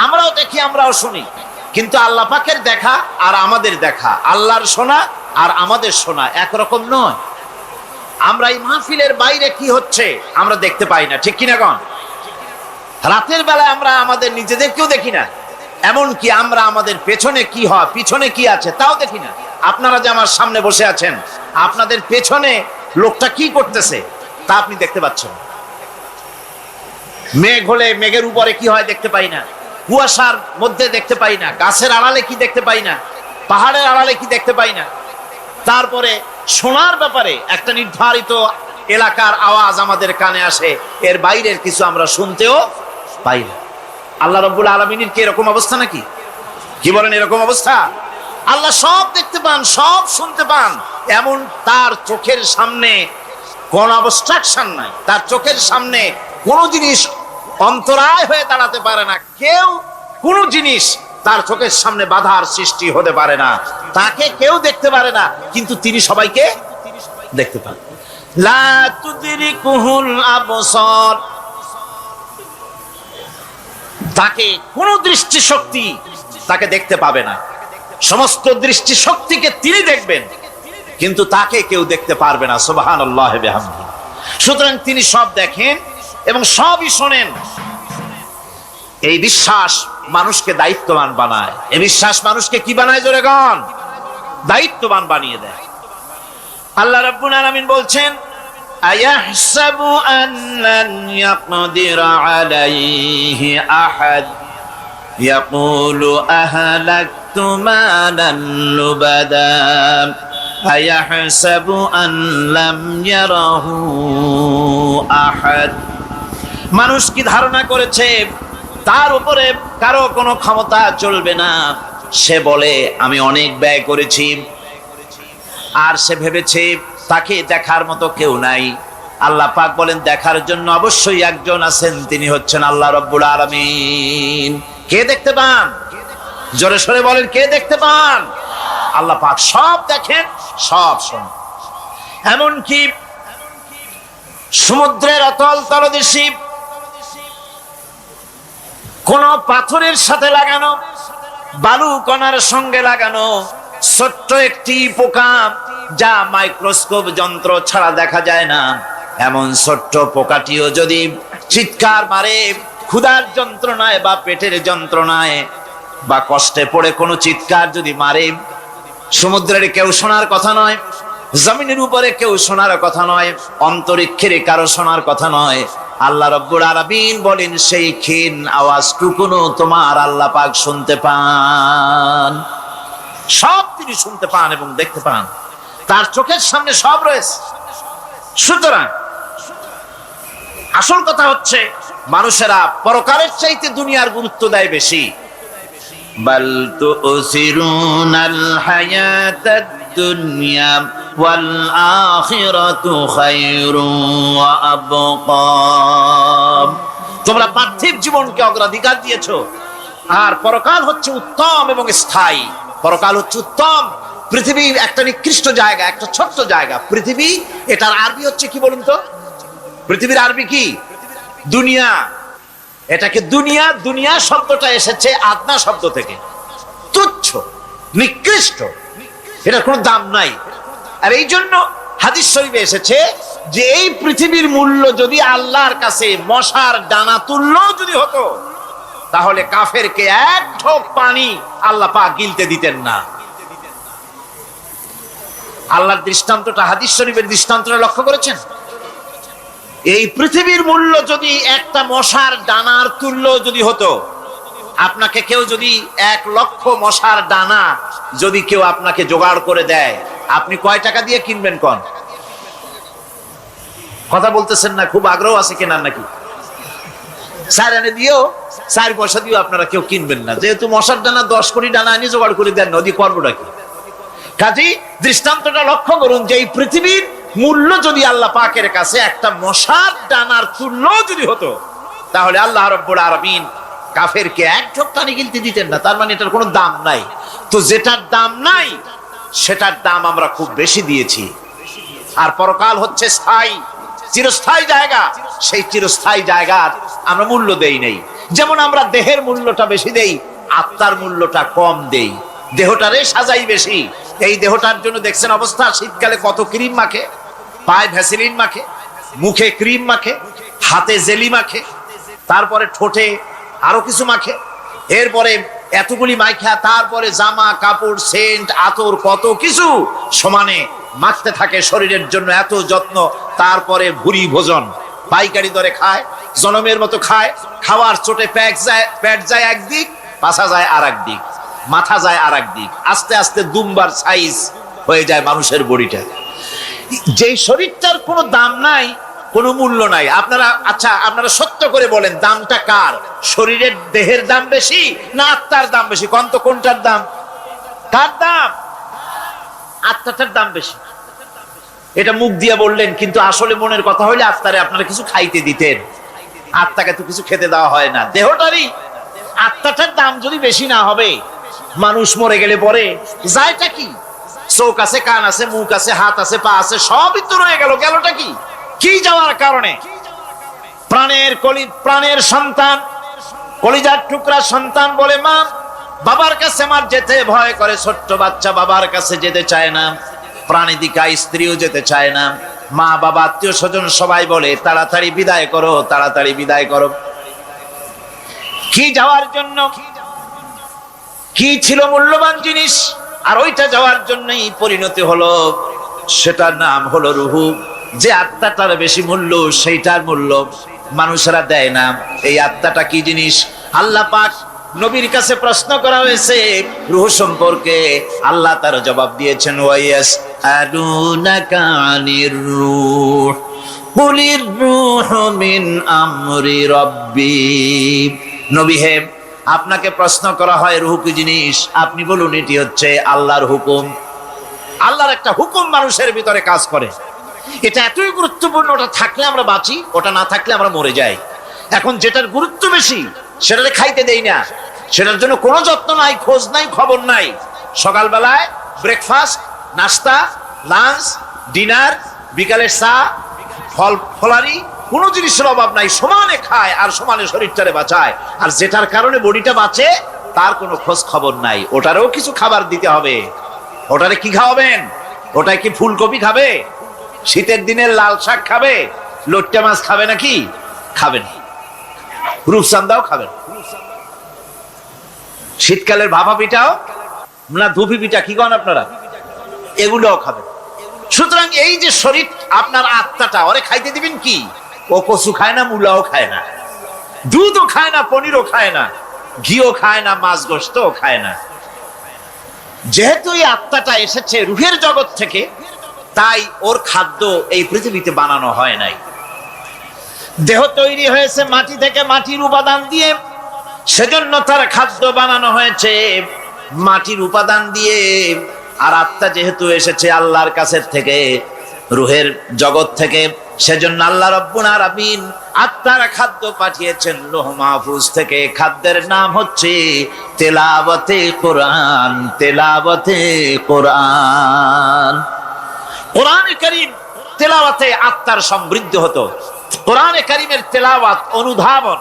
আমরাও দেখি, আমরাও শুনি, কিন্তু আল্লাহ পাকের দেখা আর আমাদের দেখা, আল্লাহর শোনা আর আমাদের শোনা একরকম নয়। আমরা এই মাহফিলের বাইরে কি হচ্ছে আমরা দেখতে পাই না, ঠিক কিনা গণ? রাতের বেলায় আমরা আমাদের নিজেদেরকেও দেখি না, এমনকি আমরা আমাদের পেছনে কি হয়, পিছনে কি আছে তাও দেখি না। আপনারা যে আমার সামনে বসে আছেন, আপনাদের পেছনে লোকটা কি করতেছে তা আপনি দেখতে পাচ্ছেন। মেঘ হলে মেঘের উপরে কি হয় দেখতে পাই না, কুয়াশার মধ্যে দেখতে পাই না, গাছের আড়ালে কি দেখতে পাই না, পাহাড়ের আড়ালে কি দেখতে পাই না। তারপরে শোনার ব্যাপারে একটা নির্ধারিত এলাকার আওয়াজ আমাদের কানে আসে, এর বাইরের কিছু আমরা শুনতেও পাই না। আল্লাহ রাব্বুল আলামিনের কি এরকম অবস্থা নাকি? কি বলেন, এরকম অবস্থা? আল্লাহ সব দেখতে পান, সব শুনতে পান, এমন তার চোখের সামনে কোন অবস্ট্রাকশন নাই, তার চোখের সামনে কোনো জিনিস অন্তরায় হয়ে দাঁড়াতে পারে না। কেউ কোনো জিনিস তার চোখের সামনে বাধার সৃষ্টি হতে পারে না। তাকে কেউ দেখতে পারে না, কিন্তু তিনি সবাইকে দেখতে পান। লা তুদরিকুহুল আবসার, তাকে কোনো দৃষ্টিশক্তি তাকে দেখতে পাবে না। সমস্ত দৃষ্টিশক্তিকে তিনি দেখবেন, কিন্তু তাকে কেউ দেখতে পারবে না। সুবহানাল্লাহি ওয়া বিহামদিহি। সুতরাং তিনি সব দেখেন এবং সবই শোনেন। এই বিশ্বাস মানুষকে দায়িত্ববান বানায়। এই বিশ্বাস মানুষকে কি বানায় জোরে গান? দায়িত্ববান বানিয়ে দেয়। আল্লাহ রাব্বুল আলামিন বলছেন, আয়াহসাবু আন লান ইয়াকদিরা আলাইহি আহাদ ইয়াকুলু আহলাকতু মালান লুবাদা আয়াহসাবু আন লাম ইয়ারাহু আহাদ। মানুষ কি ধারণা করেছে তার উপরে কারো কোনো ক্ষমতা চলবে না? সে বলে আমি অনেক ব্যয় করেছি, আর সে ভেবেছে তাকে দেখার মতো কেউ নাই। আল্লাহ পাক বলেন, দেখার জন্য অবশ্যই একজন আছেন, তিনি হচ্ছেন আল্লাহ রাব্বুল আলামিন। কে দেখতে পান? জোরে সরে বলেন, কে দেখতে পান? আল্লাহ পাক সব দেখেন, সব শোনেন। এমনকি সমুদ্রের অতল তলদেশে কোন পাথরের সাথে লাগানো, বালু কণার সঙ্গে লাগানো ছোট্ট একটি পোকা, যা মাইক্রোস্কোপ যন্ত্র ছাড়া দেখা যায় না, এমন ছোট্ট পোকাটিও যদি চিৎকার মারে ক্ষুধার যন্ত্রণায় বা পেটের যন্ত্রণায় বা কষ্টে পড়ে কোনো চিৎকার যদি মারে, সমুদ্রের কেউ শোনার কথা নয়, জমিনের উপরে কেউ শোনার কথা নয়, অন্তরিক্ষের কারো শোনার কথা নয়। আল্লাহ রাব্বুল আলামিন বলেন, সেই ক্ষীণ আওয়াজটুকুনো তোমার আল্লাহ পাক শুনতে পান। সব তিনি শুনতে পান এবং দেখতে পান, তার চোখের সামনে সব রয়েছে। সুতরাং আসল কথা হচ্ছে, মানুষেরা পরকালের চাইতে দুনিয়ার গুরুত্ব দেয় বেশি। বাল তুসিরুনাল হায়াতাদ দুনিয়া ওয়াল আখিরাতু খায়রুন ওয়া আবকা। তোমরা পার্থিব জীবনকে অগ্রাধিকার দিয়েছো, আর পরকাল হচ্ছে উত্তম এবং স্থায়ী। পরকাল হচ্ছে উত্তম। পৃথিবী একটা নিকৃষ্ট জায়গা, একটা ছোট্ট জায়গা পৃথিবী। এটার আরবি হচ্ছে কি বলুন তো? পৃথিবীর আরবি কি? দুনিয়া। এটাকে দুনিয়া, দুনিয়া শব্দটা এসেছে আদনা শব্দ থেকে, তুচ্ছ, নিকৃষ্ট, এটার কোনো দাম নাই। আর এই জন্য হাদিস শরীফে এসেছে যে এই পৃথিবীর মূল্য যদি আল্লাহর কাছে মশার ডানা তুল্য যদি হতো, তাহলে কাফেরকে এক ঢোক পানি আল্লাহ পাক গিলতে দিতেন না। আল্লাহর দৃষ্টান্তটা, হাদিস শরীফের দৃষ্টান্তটা লক্ষ্য করেছেন? এই পৃথিবীর মূল্য যদি একটা মশার ডানার তুল্য যদি হতো, আপনাকে কেউ যদি 1 লক্ষ মশার ডানা যদি কেউ আপনাকে জোগাড় করে দেয়, আপনি কয় টাকা দিয়ে কিনবেন? কোন কথা বলতেছেন না? খুব আগ্রহ আছে কেনার নাকি? 4 আনা দিয়েও 4 পয়সা দিয়েও আপনারা কেউ কিনবেন না, যেহেতু মশার ডানা 10 কোটি ডানা আনি জোগাড় করে দেন, নদী করবোটা কি? কাজেই দৃষ্টান্তটা লক্ষ্য করুন যে এই পৃথিবীর মূল্য যদি আল্লাহ পাকের কাছে একটা মশার ডানার তুল্য যদি হতো, তাহলে আল্লাহ রাব্বুল আলামিন কাফেরকে এক ঢোক পানি গিলতে দিতেন না। তার মানে এটার কোনো দাম নাই। তো যেটার দাম নাই সেটার দাম আমরা খুব বেশি দিয়েছি। আর পরকাল হচ্ছে স্থায়ী, চিরস্থায়ী জায়গা। সেই চিরস্থায়ী জায়গার আমরা মূল্য দেই নাই। যেমন আমরা দেহের মূল্যটা বেশি দেই, আত্মার মূল্যটা কম দেই। দেহটারে সাজাই বেশি। এই দেহটার জন্য দেখছেন অবস্থা, শীতকালে কত ক্রিম মাখে, পায়ে ভ্যাসলিন মাখে, মুখে ক্রিম মাখে, হাতে জেলি মাখে, তারপরে ঠোঁটে আরো কিছু মাখে, এরপরে এতগুলি মাইখা তারপরে জামা কাপড় সেন্ট আতর কত কিছু সমানে মাখতে থাকে শরীরের জন্য, এত যত্ন। তারপরে ভুরি ভোজন পাইকারি দরে খায়, জনমের মতো খায়। খাওয়ার চোটে পেট যায় একদিক, পাছা যায় আর একদিক, মাথা যায় আর একদিক, আস্তে আস্তে দুমবার সাইজ হয়ে যায় মানুষের বডিটা। যেই শরীরটার কোনো দাম নাই, কোনো মূল্য নাই। আপনারা সত্য করে বলেন, দামটা কার? শরীরের দেহের দাম বেশি না আত্মার দাম বেশি? কোনটার দাম? কার দাম? আত্মাটার দাম বেশি। এটা মুখ দিয়ে বললেন, কিন্তু আসলে মনের কথা হইলে আত্মারে আপনারা কিছু খাইতে দিতেন। আত্মাকে তো কিছু খেতে দেওয়া হয় না। দেহটারই আত্মাটার দাম যদি বেশি না হবে, মানুষ মরে গেলে পরে যায়টা কি? চোখ আছে, কান আছে, মুখ আছে, হাত আছে, পা আছে, সবই তো রয়ে গেল। গেলটা কি? কি যাওয়ার কারণে? প্রাণের সন্তান, কলিজার টুকরা সন্তান বলে, মা বাবার কাছে আমার যেতে ভয় করে। ছোট্ট বাচ্চা বাবার কাছে যেতে চায় না, প্রাণীদিকা স্ত্রীও যেতে চায় না। মা বাবা আত্মীয় স্বজন সবাই বলে, তাড়াতাড়ি বিদায় করো, তাড়াতাড়ি বিদায় করো। কি যাওয়ার জন্য? কি ছিল মূল্যবান জিনিস, আর ওইটা যাওয়ার জন্যই পরিণতি হলো। সেটার নাম হলো রুহু। যে আত্মাটার বেশি মূল্য, সেইটার মূল্য মানুষেরা দেয় না। এই আত্মাটা কি জিনিস? আল্লাহ পাক নবীর কাছে প্রশ্ন করা হয়েছে রূহ সম্পর্কে, আল্লাহ তার জবাব দিয়েছেন, ওয়াইয়াস আলুনাকা আনির রূহ কুলির রূহু মিন আমরি রাব্বি। নবী হে, আপনাকে প্রশ্ন করা হয় রূহ কি জিনিস, আপনি বলুন এটি হচ্ছে আল্লাহর হুকুম। আল্লাহর একটা হুকুম মানুষের ভিতরে কাজ করে। এটা এতই গুরুত্বপূর্ণ, ওটা থাকলে আমরা বাঁচি, ওটা না থাকলে আমরা মরে যাই। এখন যেটার গুরুত্ব বেশি সেটাকে খাইতে দেই না, সেটার জন্য কোনো যত্ন নাই, খোঁজ নাই, খবর নাই। সকালবেলায় ব্রেকফাস্ট, নাস্তা, লাঞ্চ, ডিনার, বিকালের চা, ফলারি, কোনো জিনিসের অভাব নাই, সমানে খায় আর সমানে শরীরটারে বাঁচায়। আর যেটার কারণে বডিটা বাঁচে তার কোনো খোঁজ খবর নাই। ওটারেও কিছু খাবার দিতে হবে। ওটারে কি খাওয়াবেন? ওটায় কি ফুলকপি খাবে? শীতের দিনে লাল শাক খাবে? লট্টা মাছ খাবে নাকি? খাবেন। রূপচান্দাও খাবেন। শীতকালের ভাপা পিঠাও না, ধুপি পিঠা কি কন আপনারা, এগুলোও খাবেন। সুতরাং এই যে শরীর, আপনার আত্মাটা, ওরে খাইতে দিবেন কি? ও কচু খায় না, মূলাও খায় না, দুধও খায় না, পনিরও খায় না, ঘিও খায় না, মাছ গোশতও খায় না। যেহেতু এই আত্মাটা এসেছে রূহের জগৎ থেকে, তাই ওর খাদ্য এই পৃথিবীতে বানানো হয় নাই। দেহ তৈরি হয়েছে মাটি থেকে, মাটির উপাদান দিয়ে, সেজন্য তার খাদ্য বানানো হয়েছে মাটির উপাদান দিয়ে। আর আত্মা যেহেতু এসেছে আল্লাহর কাছের থেকে, রূহের জগৎ থেকে, সেজন্য আল্লাহ রাব্বুল আলামিন আত্মার খাদ্য পাঠিয়েছেন লৌহ মাহফুজ থেকে। খাদ্যের নাম হচ্ছে তেলাওয়াতে কোরআন। তেলাওয়াতে কোরআন। কোরআনে কারীম তেলাওয়াতে আত্মার সমৃদ্ধি হতো। কোরআনে কারীমের তেলাওয়াত, অনুধাবন,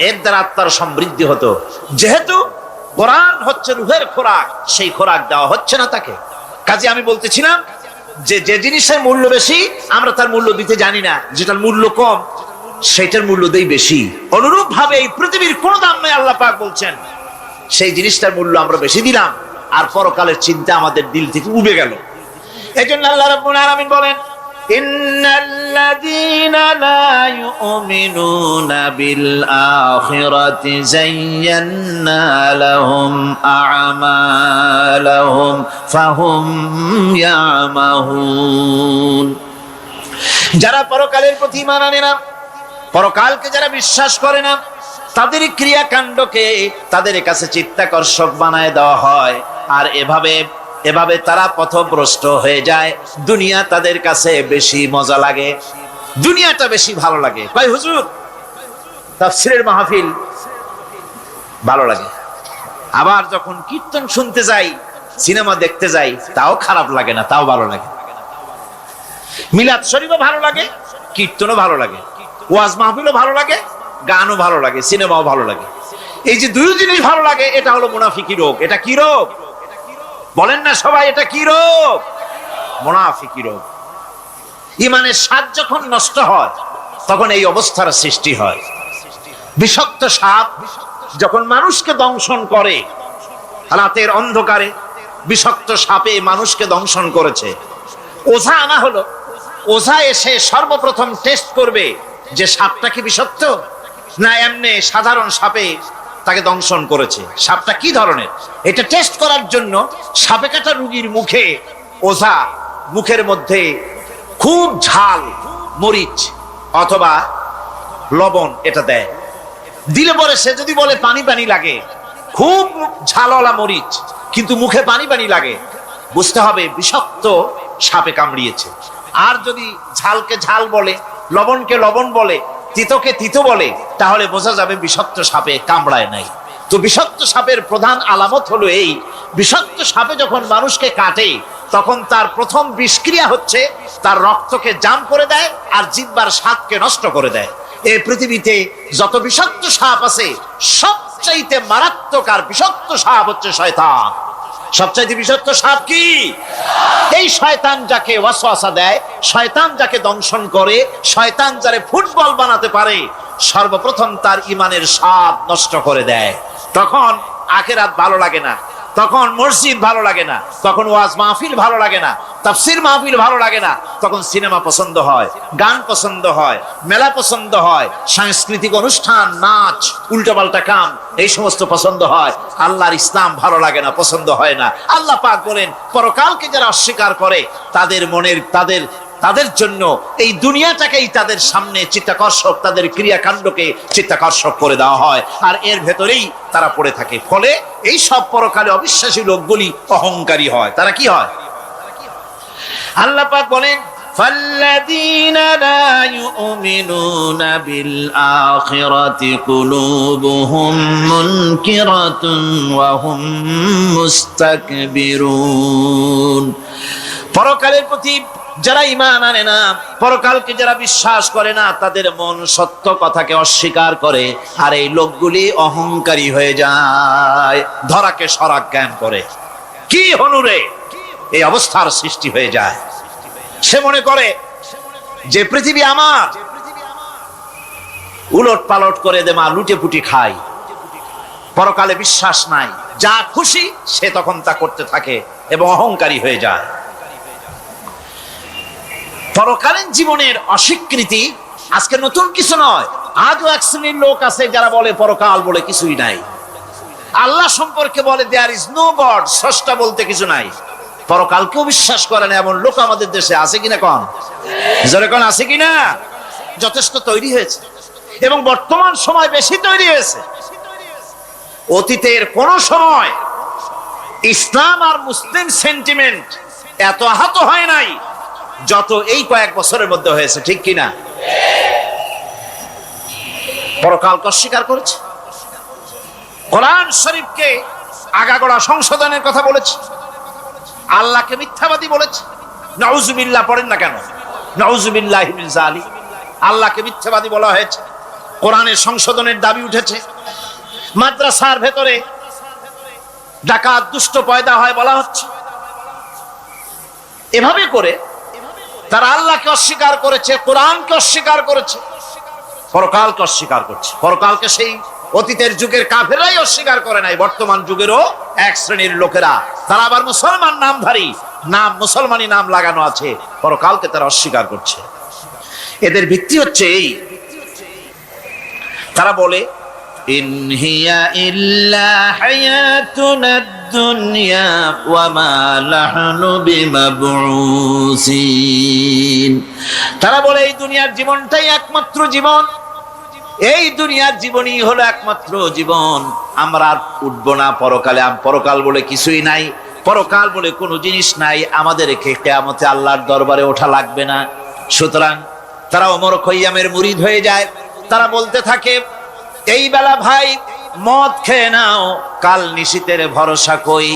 এর দ্বারা আত্মার সমৃদ্ধি হতো। যেহেতু কোরআন হচ্ছে রূহের খোরাক, সেই খোরাক দেওয়া হচ্ছে না তাকে। কাজে আমি বলতেছিলাম যে যে জিনিসের মূল্য বেশি আমরা তার মূল্য দিতে জানি না, যেটার মূল্য কম সেটার মূল্য দেই বেশি। অনুরূপ ভাবে এই পৃথিবীর কোন দাম নেই, আল্লাহ পাক বলছেন সেই জিনিসটার মূল্য আমরা বেশি দিলাম, আর পরকালের চিন্তা আমাদের দিল থেকে উবে গেল। এজন্য আল্লাহ রাব্বুল আলামিন বলেন, ইন্নাল্লাযীনা লা ইউমিনুনা বিল আখিরাতি যায়্যান্না লাহুম আ'মালাহুম ফাহুম ইয়ামাহুন। যারা পরকালের প্রতি ঈমান আনে না, পরকালকে যারা বিশ্বাস করে না, তাদের ক্রিয়াকাণ্ডকে তাদের কাছে চিত্তাকর্ষক বানায় দেওয়া হয়, আর এভাবে তারা পথভ্রষ্ট হয়ে যায়। দুনিয়া তাদের কাছে বেশি মজা লাগে, দুনিয়াটা বেশি ভালো লাগে। কয় হুজুর তাফসীরের মাহফিল ভালো লাগে, আবার যখন কীর্তন শুনতে যাই, সিনেমা দেখতে যাই, তাও খারাপ লাগে না, তাও ভালো লাগে। মিলাদ শরীফও ভালো লাগে, কীর্তনও ভালো লাগে, ওয়াজ মাহফিলও ভালো লাগে, গানও ভালো লাগে, সিনেমাও ভালো লাগে। এই যে দুই জিনিস ভালো লাগে, এটা হলো মুনাফিকি রোগ। এটা কি রোগ বলেন না সবাই? এটা কি রোগ? মুনাফিকি রোগ। ঈমানের স্বাদ যখন নষ্ট হয় তখন এই অবস্থার সৃষ্টি হয়। বিষাক্ত সাপ যখন মানুষকে দংশন করে, রাতের অন্ধকারে বিষাক্ত সাপে মানুষকে দংশন করেছে, ওঝা আনা হলো, ওঝা এসে সর্বপ্রথম টেস্ট করবে যে সাপটা কি বিষাক্ত না এমনি সাধারণ সাপে তাকে দংশন করেছে, সাপটা কি ধরনের। এটা টেস্ট করার জন্য সাপে কাটা রোগীর মুখে ওঝা মুখের মধ্যে খুব ঝাল মরিচ অথবা লবণ এটা দেয়। দিলে পরে সে যদি বলে পানি পানি লাগে, খুব ঝালওয়ালা মরিচ কিন্তু মুখে পানি পানি লাগে, বুঝতে হবে বিষাক্ত সাপে কামড়িয়েছে। আর যদি ঝালকে ঝাল বলে, লবণকে লবণ বলে, তিতকে তিতো বলে, তাহলে বোঝা যাবে বিষাক্ত সাপে কামড়ায় নাই। তো বিষাক্ত সাপের প্রধান আলামত হলো এই, বিষাক্ত সাপে যখন মানুষকে কাটে তখন তার প্রথম বিষক্রিয়া হচ্ছে তার রক্তকে জাম করে দেয় আর জিহ্বার স্বাদকে নষ্ট করে দেয়। এই পৃথিবীতে যত বিষাক্ত সাপ আছে সবচাইতে মারাত্মক আর বিষাক্ত সাপ হচ্ছে শয়তান। সবচাইতে বিষাক্ত সাপ কি? এই শয়তান যাকে ওয়াসওয়াসা দেয়, শয়তান যাকে দংশন করে, শয়তান যারে ফুটবল বানাতে পারে, সর্বপ্রথম তার ঈমানের স্বাদ নষ্ট করে দেয়। তখন আখিরাত ভালো লাগে না, তখন মসজিদ ভালো লাগে না, তখন ওয়াজ মাহফিল ভালো লাগে না, তাফসীর মাহফিল ভালো লাগে না, তখন সিনেমা পছন্দ হয়, গান পছন্দ হয়, মেলা পছন্দ হয়, সাংস্কৃতিক অনুষ্ঠান, নাচ, উল্টাপাল্টা কাম, এই সমস্ত পছন্দ হয়। আল্লাহর ইসলাম ভালো লাগে না, পছন্দ হয় না। আল্লাহ পাক বলেন পরকালকে যারা অস্বীকার করে তাদের মনের তাদের জন্য এই দুনিয়াটাকেই তাদের সামনে চিত্তাকর্ষক, তাদের ক্রিয়াকাণ্ডকে চিত্তাকর্ষক করে দেওয়া হয়, আর এর ভেতরেই তারা পড়ে থাকে। ফলে এই সব পরকালে অবিশ্বাসী লোকগুলি অহংকারী হয়। তারা কি হয়? আল্লাহ পাক বলেন ফাল্লাযীনা লা ইউমিনুনা বিল আখিরাতি কুলুবুহুম মুনকিরাতুন ওয়া হুম মুস্তাকবিরুন। পরকালের প্রতি যারা ঈমান আনে না, পরকালকে যারা বিশ্বাস করে না, তাদের মন সত্য কথাকে অস্বীকার করে, আর এই লোকগুলি অহংকারী হয়ে যায়, ধরাকে সরাক জ্ঞান করে। কি হনুরে এই অবস্থার সৃষ্টি হয়ে যায়। সে মনে করে যে পৃথিবী আমার, উলট পালট করে দে মা, লুটে পুটি খাই। পরকালে বিশ্বাস নাই, যা খুশি সে তখন তা করতে থাকে এবং অহংকারী হয়ে যায়। পরকালীন জীবনের অস্বীকৃতি আজকে নতুন কিছু নয়। আজও এক শ্রেণীর লোক আছে যারা বলে পরকাল বলে কিছুই নাই, আল্লাহ সম্পর্কে বলে দেয়ার ইজ নো গড, স্রষ্টা বলতে কিছু নাই, পরকালকেও বিশ্বাস করে না এমন লোক আমাদের দেশে আছে কিনা? কোন জোরে কোন আছে কিনা? যথেষ্ট তৈরি হয়েছে এবং বর্তমান সময় বেশি তৈরি হয়েছে। অতীতের কোন সময় ইসলাম আর মুসলিম সেন্টিমেন্ট এত আহত হয় নাই যত এই কয়েক বছরের মধ্যে হয়েছে, ঠিক কিনা? পরকালকে অস্বীকার করেছে, কোরআন শরীফকে আগাগোড়া সংশোধনের কথা বলেছে, আল্লাহকে মিথ্যাবাদী বলেছে। নাউজুবিল্লাহ পড়েন না কেন? নাউজুবিল্লাহি মিন যালিক। আল্লাহকে মিথ্যাবাদী বলা হয়েছে, কোরআনের সংশোধনের দাবি উঠেছে, মাদ্রাসার ভেতরে ডাকাত দুষ্ট পয়দা হয় বলা হচ্ছে। এভাবে করে তারা আল্লাহকে অস্বীকার করেছে, কোরআনকে অস্বীকার করেছে, পরকালকে অস্বীকার করছে। পরকালকে সেই অতীতের যুগের কাফেররাই অস্বীকার করে নাই, বর্তমান যুগেরও এক শ্রেণীর লোকেরা, তারা আবার মুসলমান নামধারী, নাম মুসলমানি নাম লাগানো আছে, পরকালকে তারা অস্বীকার করছে। এদের ভিত্তি হচ্ছে এই, তারা বলে ইন হিয়া ইল্লা হায়াতুনাদ দুনিয়া ওয়া মা নাহনু বিমাবউসিন। তারা বলে এই দুনিয়ার জীবনটাই একমাত্র জীবন, এই দুনিয়ার জীবনই হলো একমাত্র জীবন, আমরা আর উঠবো না পরকালে, পরকাল বলে কিছুই নাই, পরকাল বলে কোনো জিনিস নাই, আমাদেরকে কিয়ামতে আল্লাহর দরবারে ওঠা লাগবে না। সুতরাং তারা ওমর খৈয়ামের মুরিদ হয়ে যায়। তারা বলতে থাকে এই বেলা ভাই মদ খেয়ে নাও, কাল নিশীতের ভরসা কই,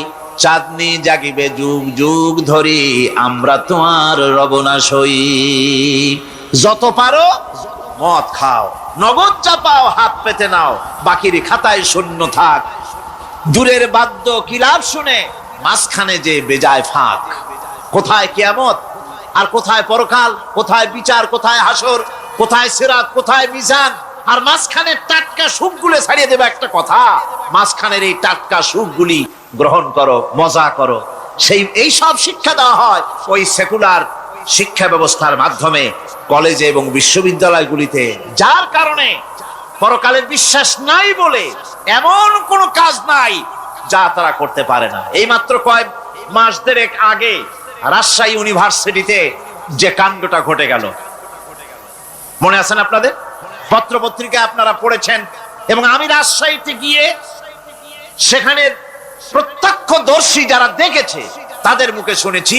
চাঁদনি জাগিবে যুগ যুগ ধরি, আমরা তোমার রবনা সই। যত পারো মদ খাও, নগদ চাপাও, হাত পেতে নাও, বাকির খাতায় শূন্য থাক। দূরের বাদ্য কিলাপ শুনে মাঝখানে যে বেজায় ফাঁক। কোথায় কিয়ামত আর কোথায় পরকাল, কোথায় বিচার, কোথায় হাসর, কোথায় সিরাত, কোথায় মিজান, আর মাঝখানে টাটকা সুখগুলো ছাড়িয়ে দেবে একটা কথা, মাঝখানের এই টাটকা সুখগুলি গ্রহণ করো, মজা করো। এই সব শিক্ষা দেওয়া হয় ওই সেকুলার শিক্ষা ব্যবস্থার মাধ্যমে কলেজে এবং বিশ্ববিদ্যালয়গুলিতে, যার কারণে পরকালের বিশ্বাস নাই বলে এমন কোনো কাজ নাই যা তারা করতে পারে না। এই মাত্র কয়েক মাস দেড়েক আগে রাজশাহী ইউনিভার্সিটিতে যে কাণ্ডটা ঘটে গেল, মনে আছেন আপনাদের? পত্র পত্রিকায় আপনারা পড়েছেন, এবং আমি রাজশাহীতে গিয়ে সেখানে প্রত্যক্ষদর্শী যারা দেখেছে তাদের মুখে শুনেছি,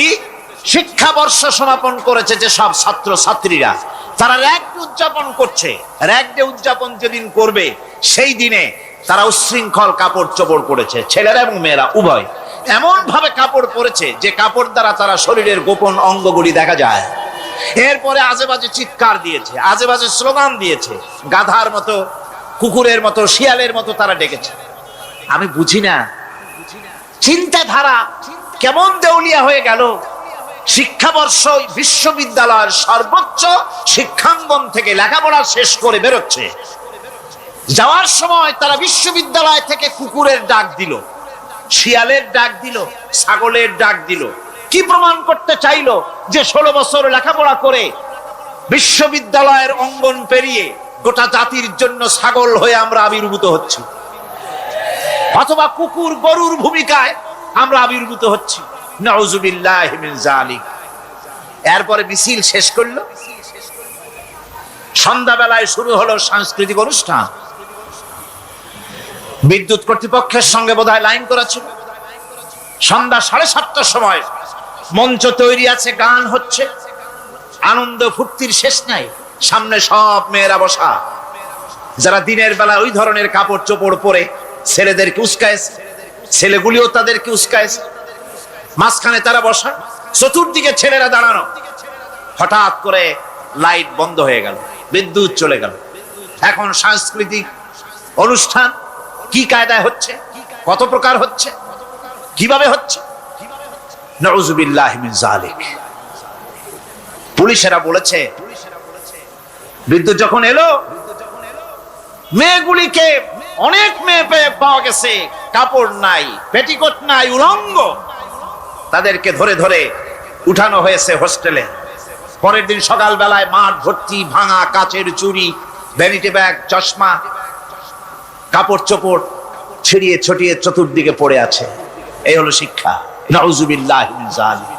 শিক্ষাবর্ষ সমাপন করেছে যে সব ছাত্র ছাত্রীরা, তারা র্যাগ ডে উদযাপন করছে। র্যাগ ডে উদযাপন যেদিন করবে সেই দিনে তারা উচ্ছৃঙ্খল কাপড় চোপড় পরেছে, ছেলেরা এবং মেয়েরা উভয়, এমন ভাবে কাপড় পরেছে যে কাপড় দ্বারা তারা শরীরের গোপন অঙ্গগুলি দেখা যায়। এরপরে আজে বাজে চিৎকার দিয়েছে, আজে বাজে স্লোগান দিয়েছে, গাধার মতো, কুকুরের মতো, শিয়ালের মতো তারা ডেকেছে। আমি বুঝি না চিন্তাধারা কেমন দেউলিয়া হয়ে গেল। শিক্ষাবর্ষ বিশ্ববিদ্যালয়ের সর্বোচ্চ শিক্ষাঙ্গন থেকে লেখাপড়া শেষ করে বেরোচ্ছে, যাওয়ার সময় তারা বিশ্ববিদ্যালয় থেকে কুকুরের ডাক দিল, শিয়ালের ডাক দিল, ছাগলের ডাক দিল। কি প্রমাণ করতে চাইলো? যে 16 বছর লেখাপড়া করে বিশ্ববিদ্যালয়ের অঙ্গন পেরিয়ে গোটা জাতির জন্য ছাগল হয়ে আমরা আবির্ভূত হচ্ছি, অথবা কুকুর গরুর ভূমিকায় আমরা আবির্ভূত হচ্ছি। নাউযুবিল্লাহি মিন যালিক। এরপরে মিছিল শেষ করলো, সন্ধ্যাবেলায় শুরু হলো সাংস্কৃতিক অনুষ্ঠান। বিদ্যুৎ কর্তৃপক্ষের সঙ্গে বোধহয় লাইন করা ছিল। সন্ধ্যা 7:30টার সময় মঞ্চ তৈরি আছে, গান হচ্ছে, আনন্দ ফুর্তির শেষ নাই। সামনে সব মেয়েরা বসা, যারা দিনের বেলা ওই ধরনের কাপড় চোপড় পরে ছেলেদেরকে উস্কাইছে, ছেলেগুলিও তাদেরকে উস্কাইছে। মাঝখানে তারা বসা, চতুর্দিকে ছেলেরা দাঁড়ানো। হঠাৎ করে লাইট বন্ধ হয়ে গেল, বিদ্যুৎ চলে গেল। এখন সাংস্কৃতিক অনুষ্ঠান কি কায়দায় হচ্ছে, কত প্রকার হচ্ছে, কিভাবে হচ্ছে? নাউযুবিল্লাহি মিন যালিক। পুলিশেরা বলেছে বিদ্যুৎ যখন এলো, মেয়েগুলিকে অনেক মেয়ে পাওয়া গেছে, কাপড় নাই, পেটিকোট নাই, উলঙ্গ, তাদেরকে ধরে ধরে উঠানো হয়েছে হোস্টেলে। পরের দিন সকালবেলায় মাঠ ভর্তি ভাঙা কাচের চুড়ি, ভ্যানিটি ব্যাগ, চশমা, কাপড় চোপড় ছিড়িয়ে ছটিয়ে চতুর্দিকে পড়ে আছে। এই হলো শিক্ষা। নাউযুবিল্লাহি মিন যালিক।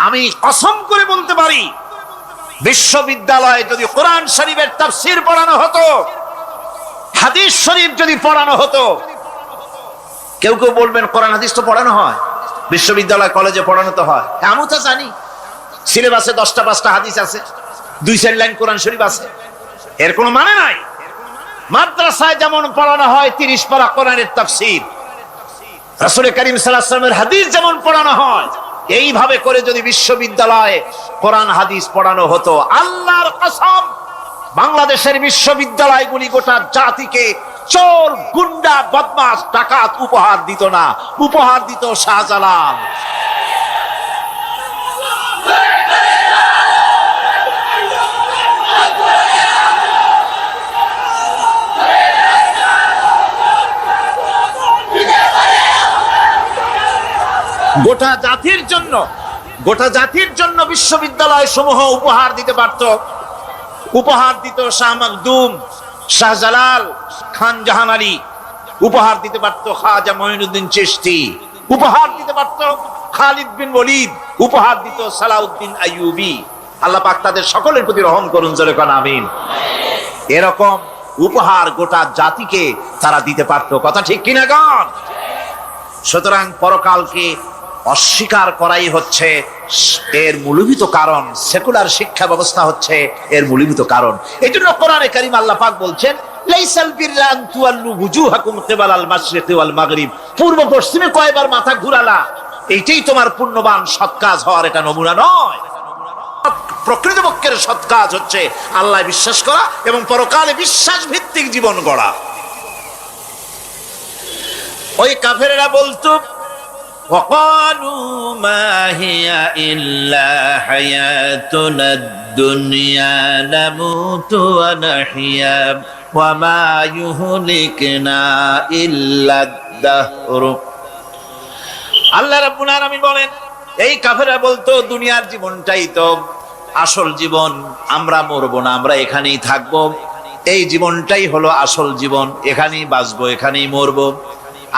আমি কসম করে বলতে পারি, বিশ্ববিদ্যালয়ে যদি কোরআন শরীফের তাফসীর পড়ানো হতো, হাদিস শরীফ যদি পড়ানো হতো, কেউ কেউ বলবেন কোরআন হাদিস তো পড়ানো হয়, বিশ্ববিদ্যালয় কলেজে পড়ানো তো হয়। আমি তো জানি সিলেবাসে 10টা 5টা হাদিস আছে, 2-4 লাইন কোরআন শরীফ আছে, এর কোনো মানে নাই। মাদ্রাসায় যেমন পড়ানো হয় 30 পারা কোরআনের তাফসীর, রাসূল করিম সাল্লাল্লাহু আলাইহি ওয়াসাল্লামের হাদিস যেমন পড়ানো হয়, এইভাবে করে যদি বিশ্ববিদ্যালয়ে কোরআন হাদিস পড়ানো হতো, আল্লাহর কসম বাংলাদেশের বিশ্ববিদ্যালয়গুলি গোটা জাতিকে চোর, গুন্ডা, বদমাশ, ডাকাত উপহার দিত না, উপহার দিত শাহজালাল। গোটা জাতির জন্য বিশ্ববিদ্যালয় সমূহ উপহার দিতে পারত। উপহার দিত শাহ মখদুম, শাহজালাল, খান জাহান আলী, উপহার দিতে পারত খাজা মঈনুদ্দিন চিশতি, উপহার দিতে পারত খালিদ বিন ওলীদ, উপহার দিত সালাউদ্দিন আইয়ুবী। আল্লাহ পাক তাদের সকলের প্রতি রহম করুন, জোরে কোন আমিন। এরকম উপহার গোটা জাতিকে তারা দিতে পারত, কথা ঠিক কিনা গান? সুতরাং পরকালকে অস্বীকার করাই হচ্ছে এর মূলভূত কারণ। সেকুলার শিক্ষা ব্যবস্থা হচ্ছে এর মূলভূত কারণ। এই জন্য কোরআনে কারীম আল্লাহ পাক বলছেন, লাইসাল বিররা আন তুওয়াল্লু ওয়ুজুহাকুম কিবালাল মাশরিকি ওয়াল মাগরিব, পূর্ব পশ্চিমে কয়বার মাথা ঘুরালা, এইটাই তোমার পুণ্যবান সৎ কাজ হওয়ার এটা নমুনা নয়। প্রকৃতপক্ষের সৎ কাজ হচ্ছে আল্লাহ বিশ্বাস করা এবং পরকালে বিশ্বাস ভিত্তিক জীবন গড়া। ওই কাফেররা বলতো, وقالوا ما هي إلا حياتنا الدنيا نموت ونحيا وما يهلكنا إلا الدهر। আল্লাহ রাব্বুল আলামিন বলেন, এই কাফেররা বলতো দুনিয়ার জীবনটাই তো আসল জীবন, আমরা মরবো না, আমরা এখানেই থাকবো, এই জীবনটাই হলো আসল জীবন, এখানেই বাঁচবো, এখানেই মরবো,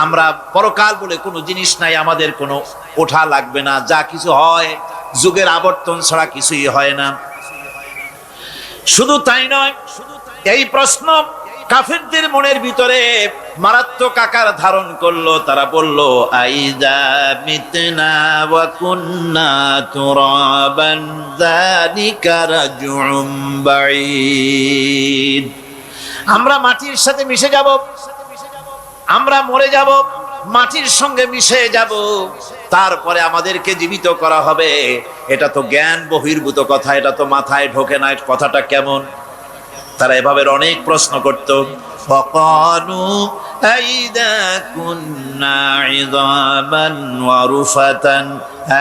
আমরা পরকাল বলে কোনো জিনিস নাই, আমাদের কোনো ওঠা লাগবে না, যা কিছু হয় যুগের আবর্তন ছাড়া কিছুই হয় না। শুধু তাই নয়, এই প্রশ্ন কাফেরদের মনের ভিতরে মারাত্মক আকার ধারণ করলো। তারা বলল, আইযা মিতনা ওয়া কুন্না তুরাবান যালিকা রাজউম বাঈদ। আমরা মাটির সাথে মিশে যাব, আমরা মরে যাব, মাটির সঙ্গে মিশে যাব, তারপরে আমাদেরকে জীবিত করা হবে। এটা তো জ্ঞান বহির্ভূত কথা, এটা তো মাথায় ঢোকে না, কথাটা কেমন? তারা এভাবে অনেক প্রশ্ন করত। ফাকালু আইদা কুন্না ইযামান ওয়া রুফাতান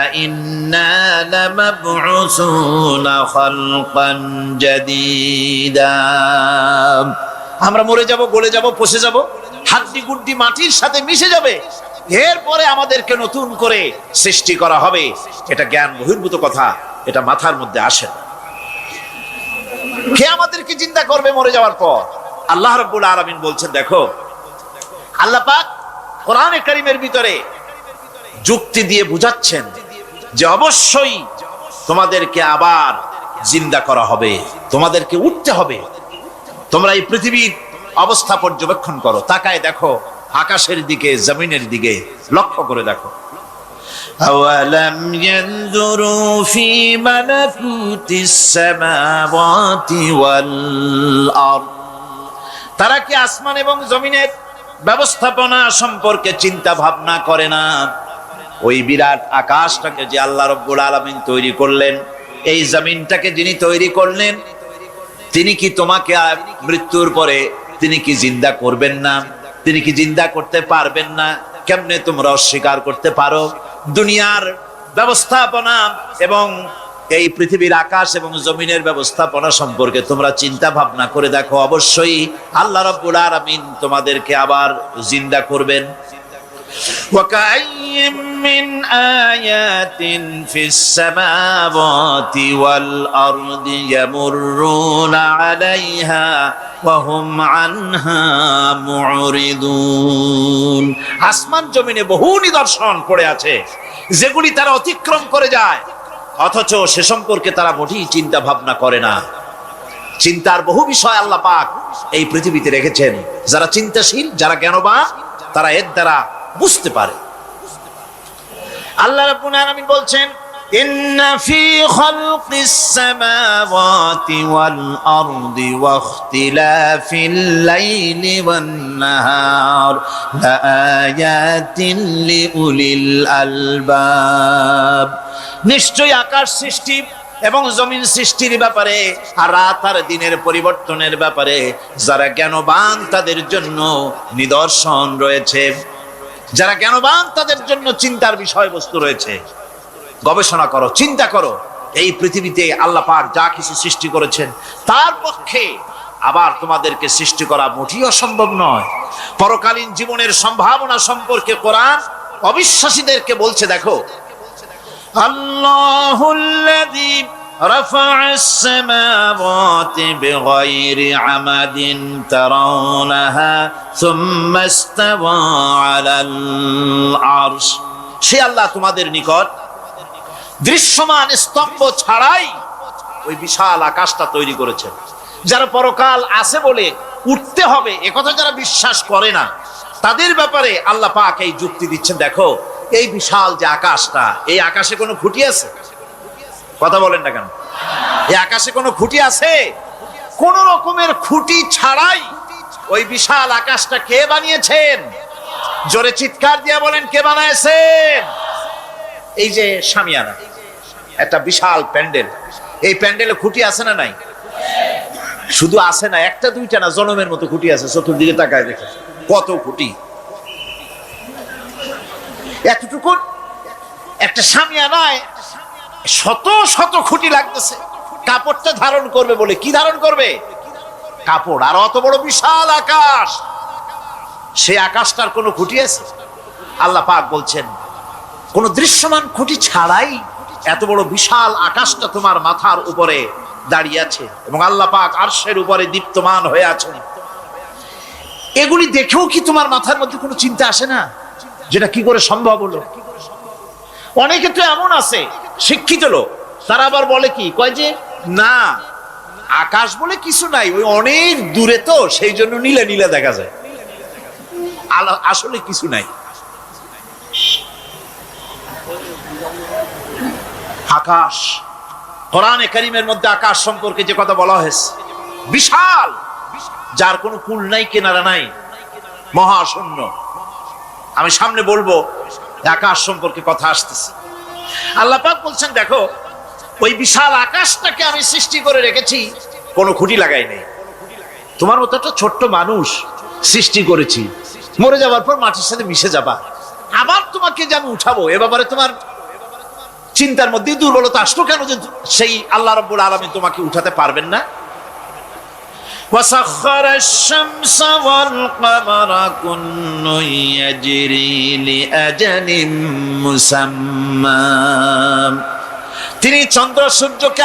আইন্না লামাবউসুনা খালকান জাদীদা। আমরা মরে যাব, গলে যাব, পচে যাব, হাড্ডি গুড্ডি মাটির সাথে মিশে যাবে, এরপরে আমাদেরকে নতুন করে সৃষ্টি করা হবে। এটা জ্ঞান বহির্ভূত কথা, এটা মাথার মধ্যে আসে না। কে আমাদেরকে চিন্তা করবে মরে যাওয়ার পর? আল্লাহ রাব্বুল আলামিন বলছেন, দেখো আল্লাহ পাক কোরআনে কারীমের ভিতরে যুক্তি দিয়ে বুঝাচ্ছেন যে অবশ্যই তোমাদেরকে আবার জিন্দা করা হবে, তোমাদেরকে উঠতে হবে। তোমরা এই পৃথিবীর অবস্থা পর্যবেক্ষণ করো, তাকায় দেখো আকাশের দিকে, জমিনের দিকে লক্ষ্য করে দেখো। আওয়ালাম ইয়ানজুরু ফি মালাকুতিস সামাওয়াতি ওয়াল আরদ। তারা কি আসমান এবং জমিনের ব্যবস্থাপনা সম্পর্কে চিন্তা ভাবনা করে না? ওই বিরাট আকাশটাকে যে আল্লাহ রাব্বুল আলামিন তৈরি করলেন, এই জমিনটাকে যিনি তৈরি করলেন, তিনি কি তোমাকে মৃত্যুর পরে তিনি কি জিন্দা করবেন না? তিনি কি জিন্দা করতে পারবেন না? কেমনে তোমরা অস্বীকার করতে পারো? দুনিয়ার ব্যবস্থাপনা এবং এই পৃথিবীর আকাশ এবং জমিনের ব্যবস্থাপনা সম্পর্কে তোমরা চিন্তা ভাবনা করে দেখো, অবশ্যই আল্লাহ রাব্বুল আলামিন তোমাদেরকে আবার জিন্দা করবেন। وَكَأَيٍّ مِّنْ آيَاتٍ فِي السَّمَاوَاتِ وَالْأَرْضِ يَمُرُّونَ عَلَيْهَا وَهُمْ عَنْهَا مُعْرِضُونَ। আসমান জমিনে বহু নিদর্শন পড়ে আছে যেগুলি তারা অতিক্রম করে যায়, অথচ সে সম্পর্কে তারা মোটেই চিন্তা ভাবনা করে না। চিন্তার বহু বিষয় আল্লাহ পাক এই পৃথিবীতে রেখেছেন। যারা চিন্তাশীল, যারা জ্ঞানবান, তারা এর দ্বারা বুঝতে পারে। আল্লাহ রাব্বুল আলামিন বলছেন, ইন্না ফি খালকিস সামাওয়াতি ওয়াল আরদি ওয়া ইখতিলাফিল লাইলি ওয়ান নাহার লাআয়াতিন লিউলিল আলবাব। নিশ্চয়ই আকাশ সৃষ্টি এবং জমিন সৃষ্টির ব্যাপারে আর রাত আর দিনের পরিবর্তনের ব্যাপারে যারা জ্ঞানবান তাদের জন্য নিদর্শন রয়েছে। যারা জ্ঞানবান তাদের জন্য চিন্তার বিষয়বস্তু রয়েছে। গবেষণা করো, চিন্তা করো, এই পৃথিবীতে আল্লাহ পাক যা কিছু সৃষ্টি করেছেন তার পক্ষে আবার তোমাদেরকে সৃষ্টি করা মোটেই অসম্ভব নয়। পরকালীন জীবনের সম্ভাবনা সম্পর্কে কোরআন অবিশ্বাসীদেরকে বলছে, দেখো আল্লাহুল্লাযী রাফা'আস সামাওয়াতি বিগাইরি আমাদিন তারাউনাহা সুম্মা ইসতাওয়া আলাল আরশ, সে আল্লাহ তোমাদের নিকট দৃশ্যমান স্তম্ভ ছাড়াই ওই বিশাল আকাশটা তৈরি করেছেন। যারা পরকাল আছে বলে উঠতে হবে একথা যারা বিশ্বাস করে না, তাদের ব্যাপারে আল্লাহ পাক এই যুক্তি দিচ্ছেন, দেখো এই বিশাল যে আকাশটা, এই আকাশে কোনো খুঁটি আছে? কথা বলেন না কেন? এই আকাশে কোনো খুঁটি আছে? কোন রকমের খুঁটি ছাড়াই ওই বিশাল আকাশটা কে বানিয়েছেন? জোরে চিৎকার দিয়ে বলেন, কে বানাইছেন? এই যে শামিয়ানা, একটা বিশাল প্যান্ডেল, এই প্যান্ডেলে খুঁটি আছে না নাই? শুধু আছে না, একটা দুইটা না, জনমের মতো খুঁটি আছে। চতুর্দিকে তাকায় দেখে কত খুঁটি। এতটুকু একটা শামিয়ানায় শত শত খুঁটি লাগতেছে কাপড়টা ধারণ করবে বলে। কি ধারণ করবে? কাপড়। আর অত বড় বিশাল আকাশ, সে আকাশটার কোনো খুঁটি আছে? আল্লাহ পাক বলছেন, কোন দৃশ্যমান খুঁটি ছাড়াই এত বড় বিশাল আকাশটা তোমার মাথার উপরে দাঁড়িয়ে আছে এবং আল্লাহ পাক আরশের উপরে দীপ্তমান হয়ে আছেন। এগুলি দেখেও কি তোমার মাথার মধ্যে কোনো চিন্তা আসে না যেটা কি করে সম্ভব হলো? অনেকে তো এমন আছে শিক্ষিত লোক, তারা আবার বলে কি, কয় যে না আকাশ বলে কিছু নাই, ওই অনেক দূরে তো সেই জন্য নীলে নীলে দেখা যায়, আসলে কিছু নাই। আকাশ, কোরআনে কারীমের মধ্যে আকাশ সম্পর্কে যে কথা বলা হয়েছে, বিশাল, যার কোনো কূল নাই, কিনারা নাই, মহাশূন্য। আমি সামনে বলবো আকাশ সম্পর্কে কথা আসতেছে। আল্লাহ পাক বলছেন, দেখো ওই বিশাল আকাশটাকে আমি সৃষ্টি করে রেখেছি, কোনো খুঁটি লাগাই নেই। তোমার মতো একটা ছোট্ট মানুষ সৃষ্টি করেছি, মরে যাওয়ার পর মাটির সাথে মিশে যাবা, আবার তোমাকে যে আমি উঠাবো, এ ব্যাপারে তোমার চিন্তার মধ্যে দুর্বলতা আসলো কেন যে সেই আল্লাহ রাব্বুল আলামিন তোমাকে উঠাতে পারবেন না? وسخر الشمس والقمر كل يجري لأجل مسمى, তিনি চন্দ্র সূর্যকে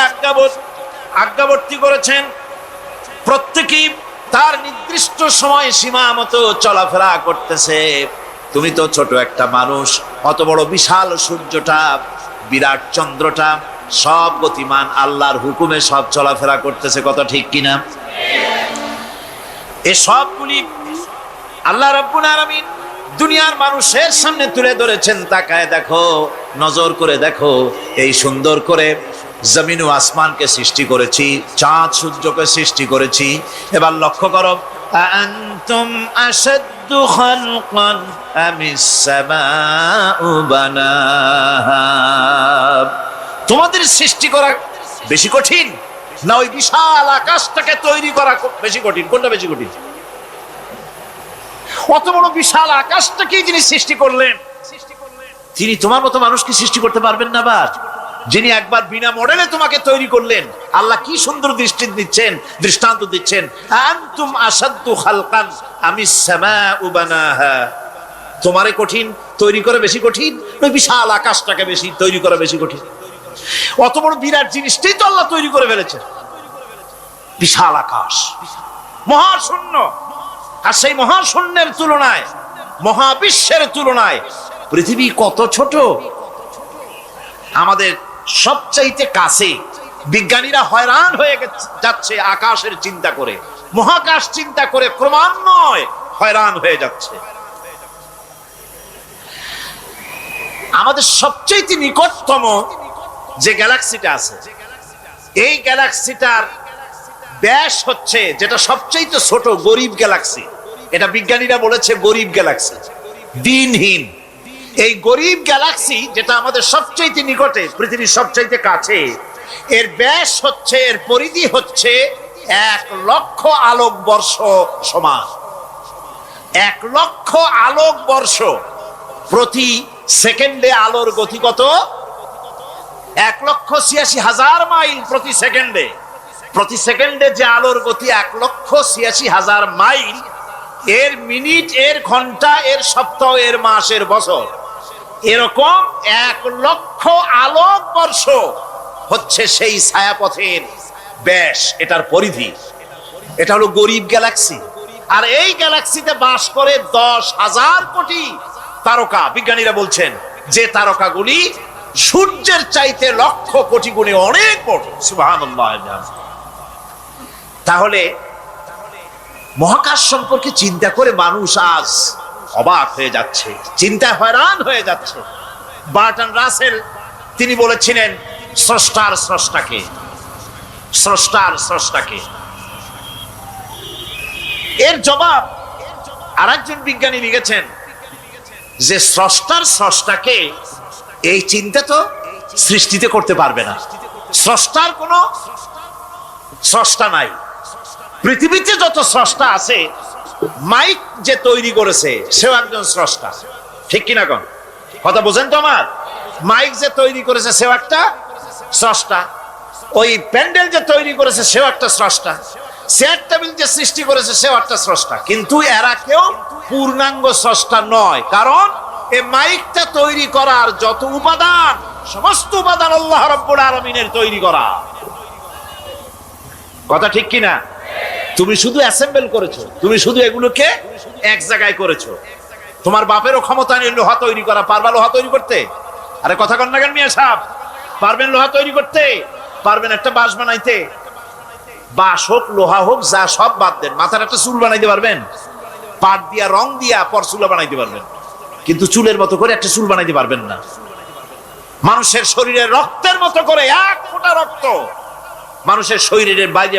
আজ্ঞাবর্তী করেছেন, প্রত্যেকেই তার নির্দিষ্ট সময় সীমা মতো চলাফেরা করতেছে। তুমি তো ছোট একটা মানুষ, অত বড় বিশাল সূর্যটা, বিরাট চন্দ্রটা সব গতিমান, আল্লাহর হুকুমে সব চলাফেরা করতেছে, কথা ঠিক কিনা? এই সবগুলি আল্লাহ রাব্বুল আলামিন দুনিয়ার মানুষের সামনে তুলে ধরেছেন। তাকায় দেখো, নজর করে দেখো, এই সুন্দর করে জমিন ও আসমানকে সৃষ্টি করেছি, চাঁদ সূর্যকে সৃষ্টি করেছি। এবার লক্ষ্য করো, আনতুম আশাদ্দু খালকান আমিস সামাউ বানাহা, তোমাদের সৃষ্টি করা বেশি কঠিন না ওই বিশাল আকাশটাকে তৈরি করা বেশি কঠিন? কোনটা বেশি কঠিন? অত বড় বিশাল আকাশটাকেই যিনি সৃষ্টি করলেন, তিনি তোমার মতো মানুষকে সৃষ্টি করতে পারবেন না? বা যিনি একবার বিনা মডেলে তোমাকে তৈরি করলেন, আল্লাহ কি সুন্দর দৃষ্টান্ত দিচ্ছেন, আনতুম আশাদ্দু খালকান আমিস সামাউ বানাহা, তোমারে কঠিন তৈরি করা বেশি কঠিন, ওই বিশাল আকাশটাকে বেশি তৈরি করা বেশি কঠিন? অত বড় বিরাট জিনিসটাই তো আল্লাহ তৈরি করে ফেলেছে, বিশাল আকাশ, মহাশূন্য। আর সেই মহাশূন্যের তুলনায়, মহাবিশ্বের তুলনায় পৃথিবী কত ছোট। আমাদের সবচাইতে কাছে। বিজ্ঞানীরা হয়রান হয়ে যাচ্ছে আকাশের চিন্তা করে, মহাকাশ চিন্তা করে ক্রমান্বয়ে হয়রান হয়ে যাচ্ছে। আমাদের সবচাইতে নিকটতম যে গ্যালাক্সিটা আছে, এই গ্যালাক্সিটার ব্যাস হচ্ছে, যেটা সবচাইতে ছোট, গরিব গ্যালাক্সি, এটা বিজ্ঞানীরা বলেছে গরিব গ্যালাক্সি, দিনহীন। এই গরিব গ্যালাক্সি যেটা আমাদের সবচাইতে নিকটে, পৃথিবীর সবচাইতে কাছে, এর ব্যাস হচ্ছে, এর পরিধি হচ্ছে 1,00,000 আলোকবর্ষ সমান। 1,00,000 আলোকবর্ষ। প্রতি সেকেন্ডে আলোর গতি কত? 1,86,000 মাইল প্রতি সেকেন্ডে। প্রতি সেকেন্ডে যে আলোর গতি 1,86,000 মাইল, এর মিনিট, এর ঘন্টা, এর সপ্তাহ, এর মাস, এর বছর এরকম 1,00,000 আলোকবর্ষ হচ্ছে সেই ছায়াপথের ব্যাস, এটার পরিধি। এটা হলো গরিব গ্যালাক্সি। আর এই গ্যালাক্সিতে বাস করে 10,000 কোটি তারকা। বিজ্ঞানীরা বলছেন যে তারকাগুলি সূর্যের চাইতে লক্ষ কোটি গুণে অনেক বড়। সুবহানাল্লাহ। তাহলে মহাকাশ সম্পর্কে চিন্তা করে মানুষ আজ অবাক হয়ে যাচ্ছে, চিন্তায় হয়রান হয়ে যাচ্ছে। বার্টন রাসেল তিনি বলেছিলেন স্রষ্টার স্রষ্টাকে, স্রষ্টার স্রষ্টাকে। এর জবাব আরেকজন বিজ্ঞানী লিখেছেন যে স্রষ্টার স্রষ্টাকে এই চিন্তা তো সৃষ্টিতে করতে পারবে না। স্রষ্টার কোনো স্রষ্টা নাই। পৃথিবীতে যত স্রষ্টা আছে, মাইক যে তৈরি করেছে সেও একজন স্রষ্টা, ঠিক কিনা কোন কথা বোঝেন তো আমার? মাইক যে তৈরি করেছে সেও একটা স্রষ্টা, ওই প্যান্ডেল যে তৈরি করেছে সেও একটা স্রষ্টা, চেয়ার টেবিল যে সৃষ্টি করেছে সেও একটা স্রষ্টা। কিন্তু এরা কেউ পূর্ণাঙ্গ স্রষ্টা নয়, কারণ এই মাইকটা তৈরি করার যত উপাদান, সমস্ত উপাদান আল্লাহ রাব্বুল আলামিনের তৈরি করা। কথা ঠিক কিনা? তুমি শুধু অ্যাসেম্বল করেছো, তুমি শুধু এগুলোকে এক জায়গায় করেছো। তোমার বাপেরও ক্ষমতা নেই লোহা তৈরি করা। পারবা লোহা তৈরি করতে? আরে কথা কন না কেন মিয়া সাহেব? পারবেন লোহা তৈরি করতে? পারবেন একটা বাঁশ বানাইতে? বাঁশ হোক লোহা হোক যা সব বাদ দেন, মাথার একটা চুল বানাইতে পারবেন? পাট দিয়া রং দিয়া পরচুলা বানাইতে পারবেন, কিন্তু চুলের মতো করে একটা চুল বানাইতে পারবেন না। মানুষের শরীরের রক্তের মতো করে 1 ফোঁটা রক্ত মানুষের শরীরের বাইরে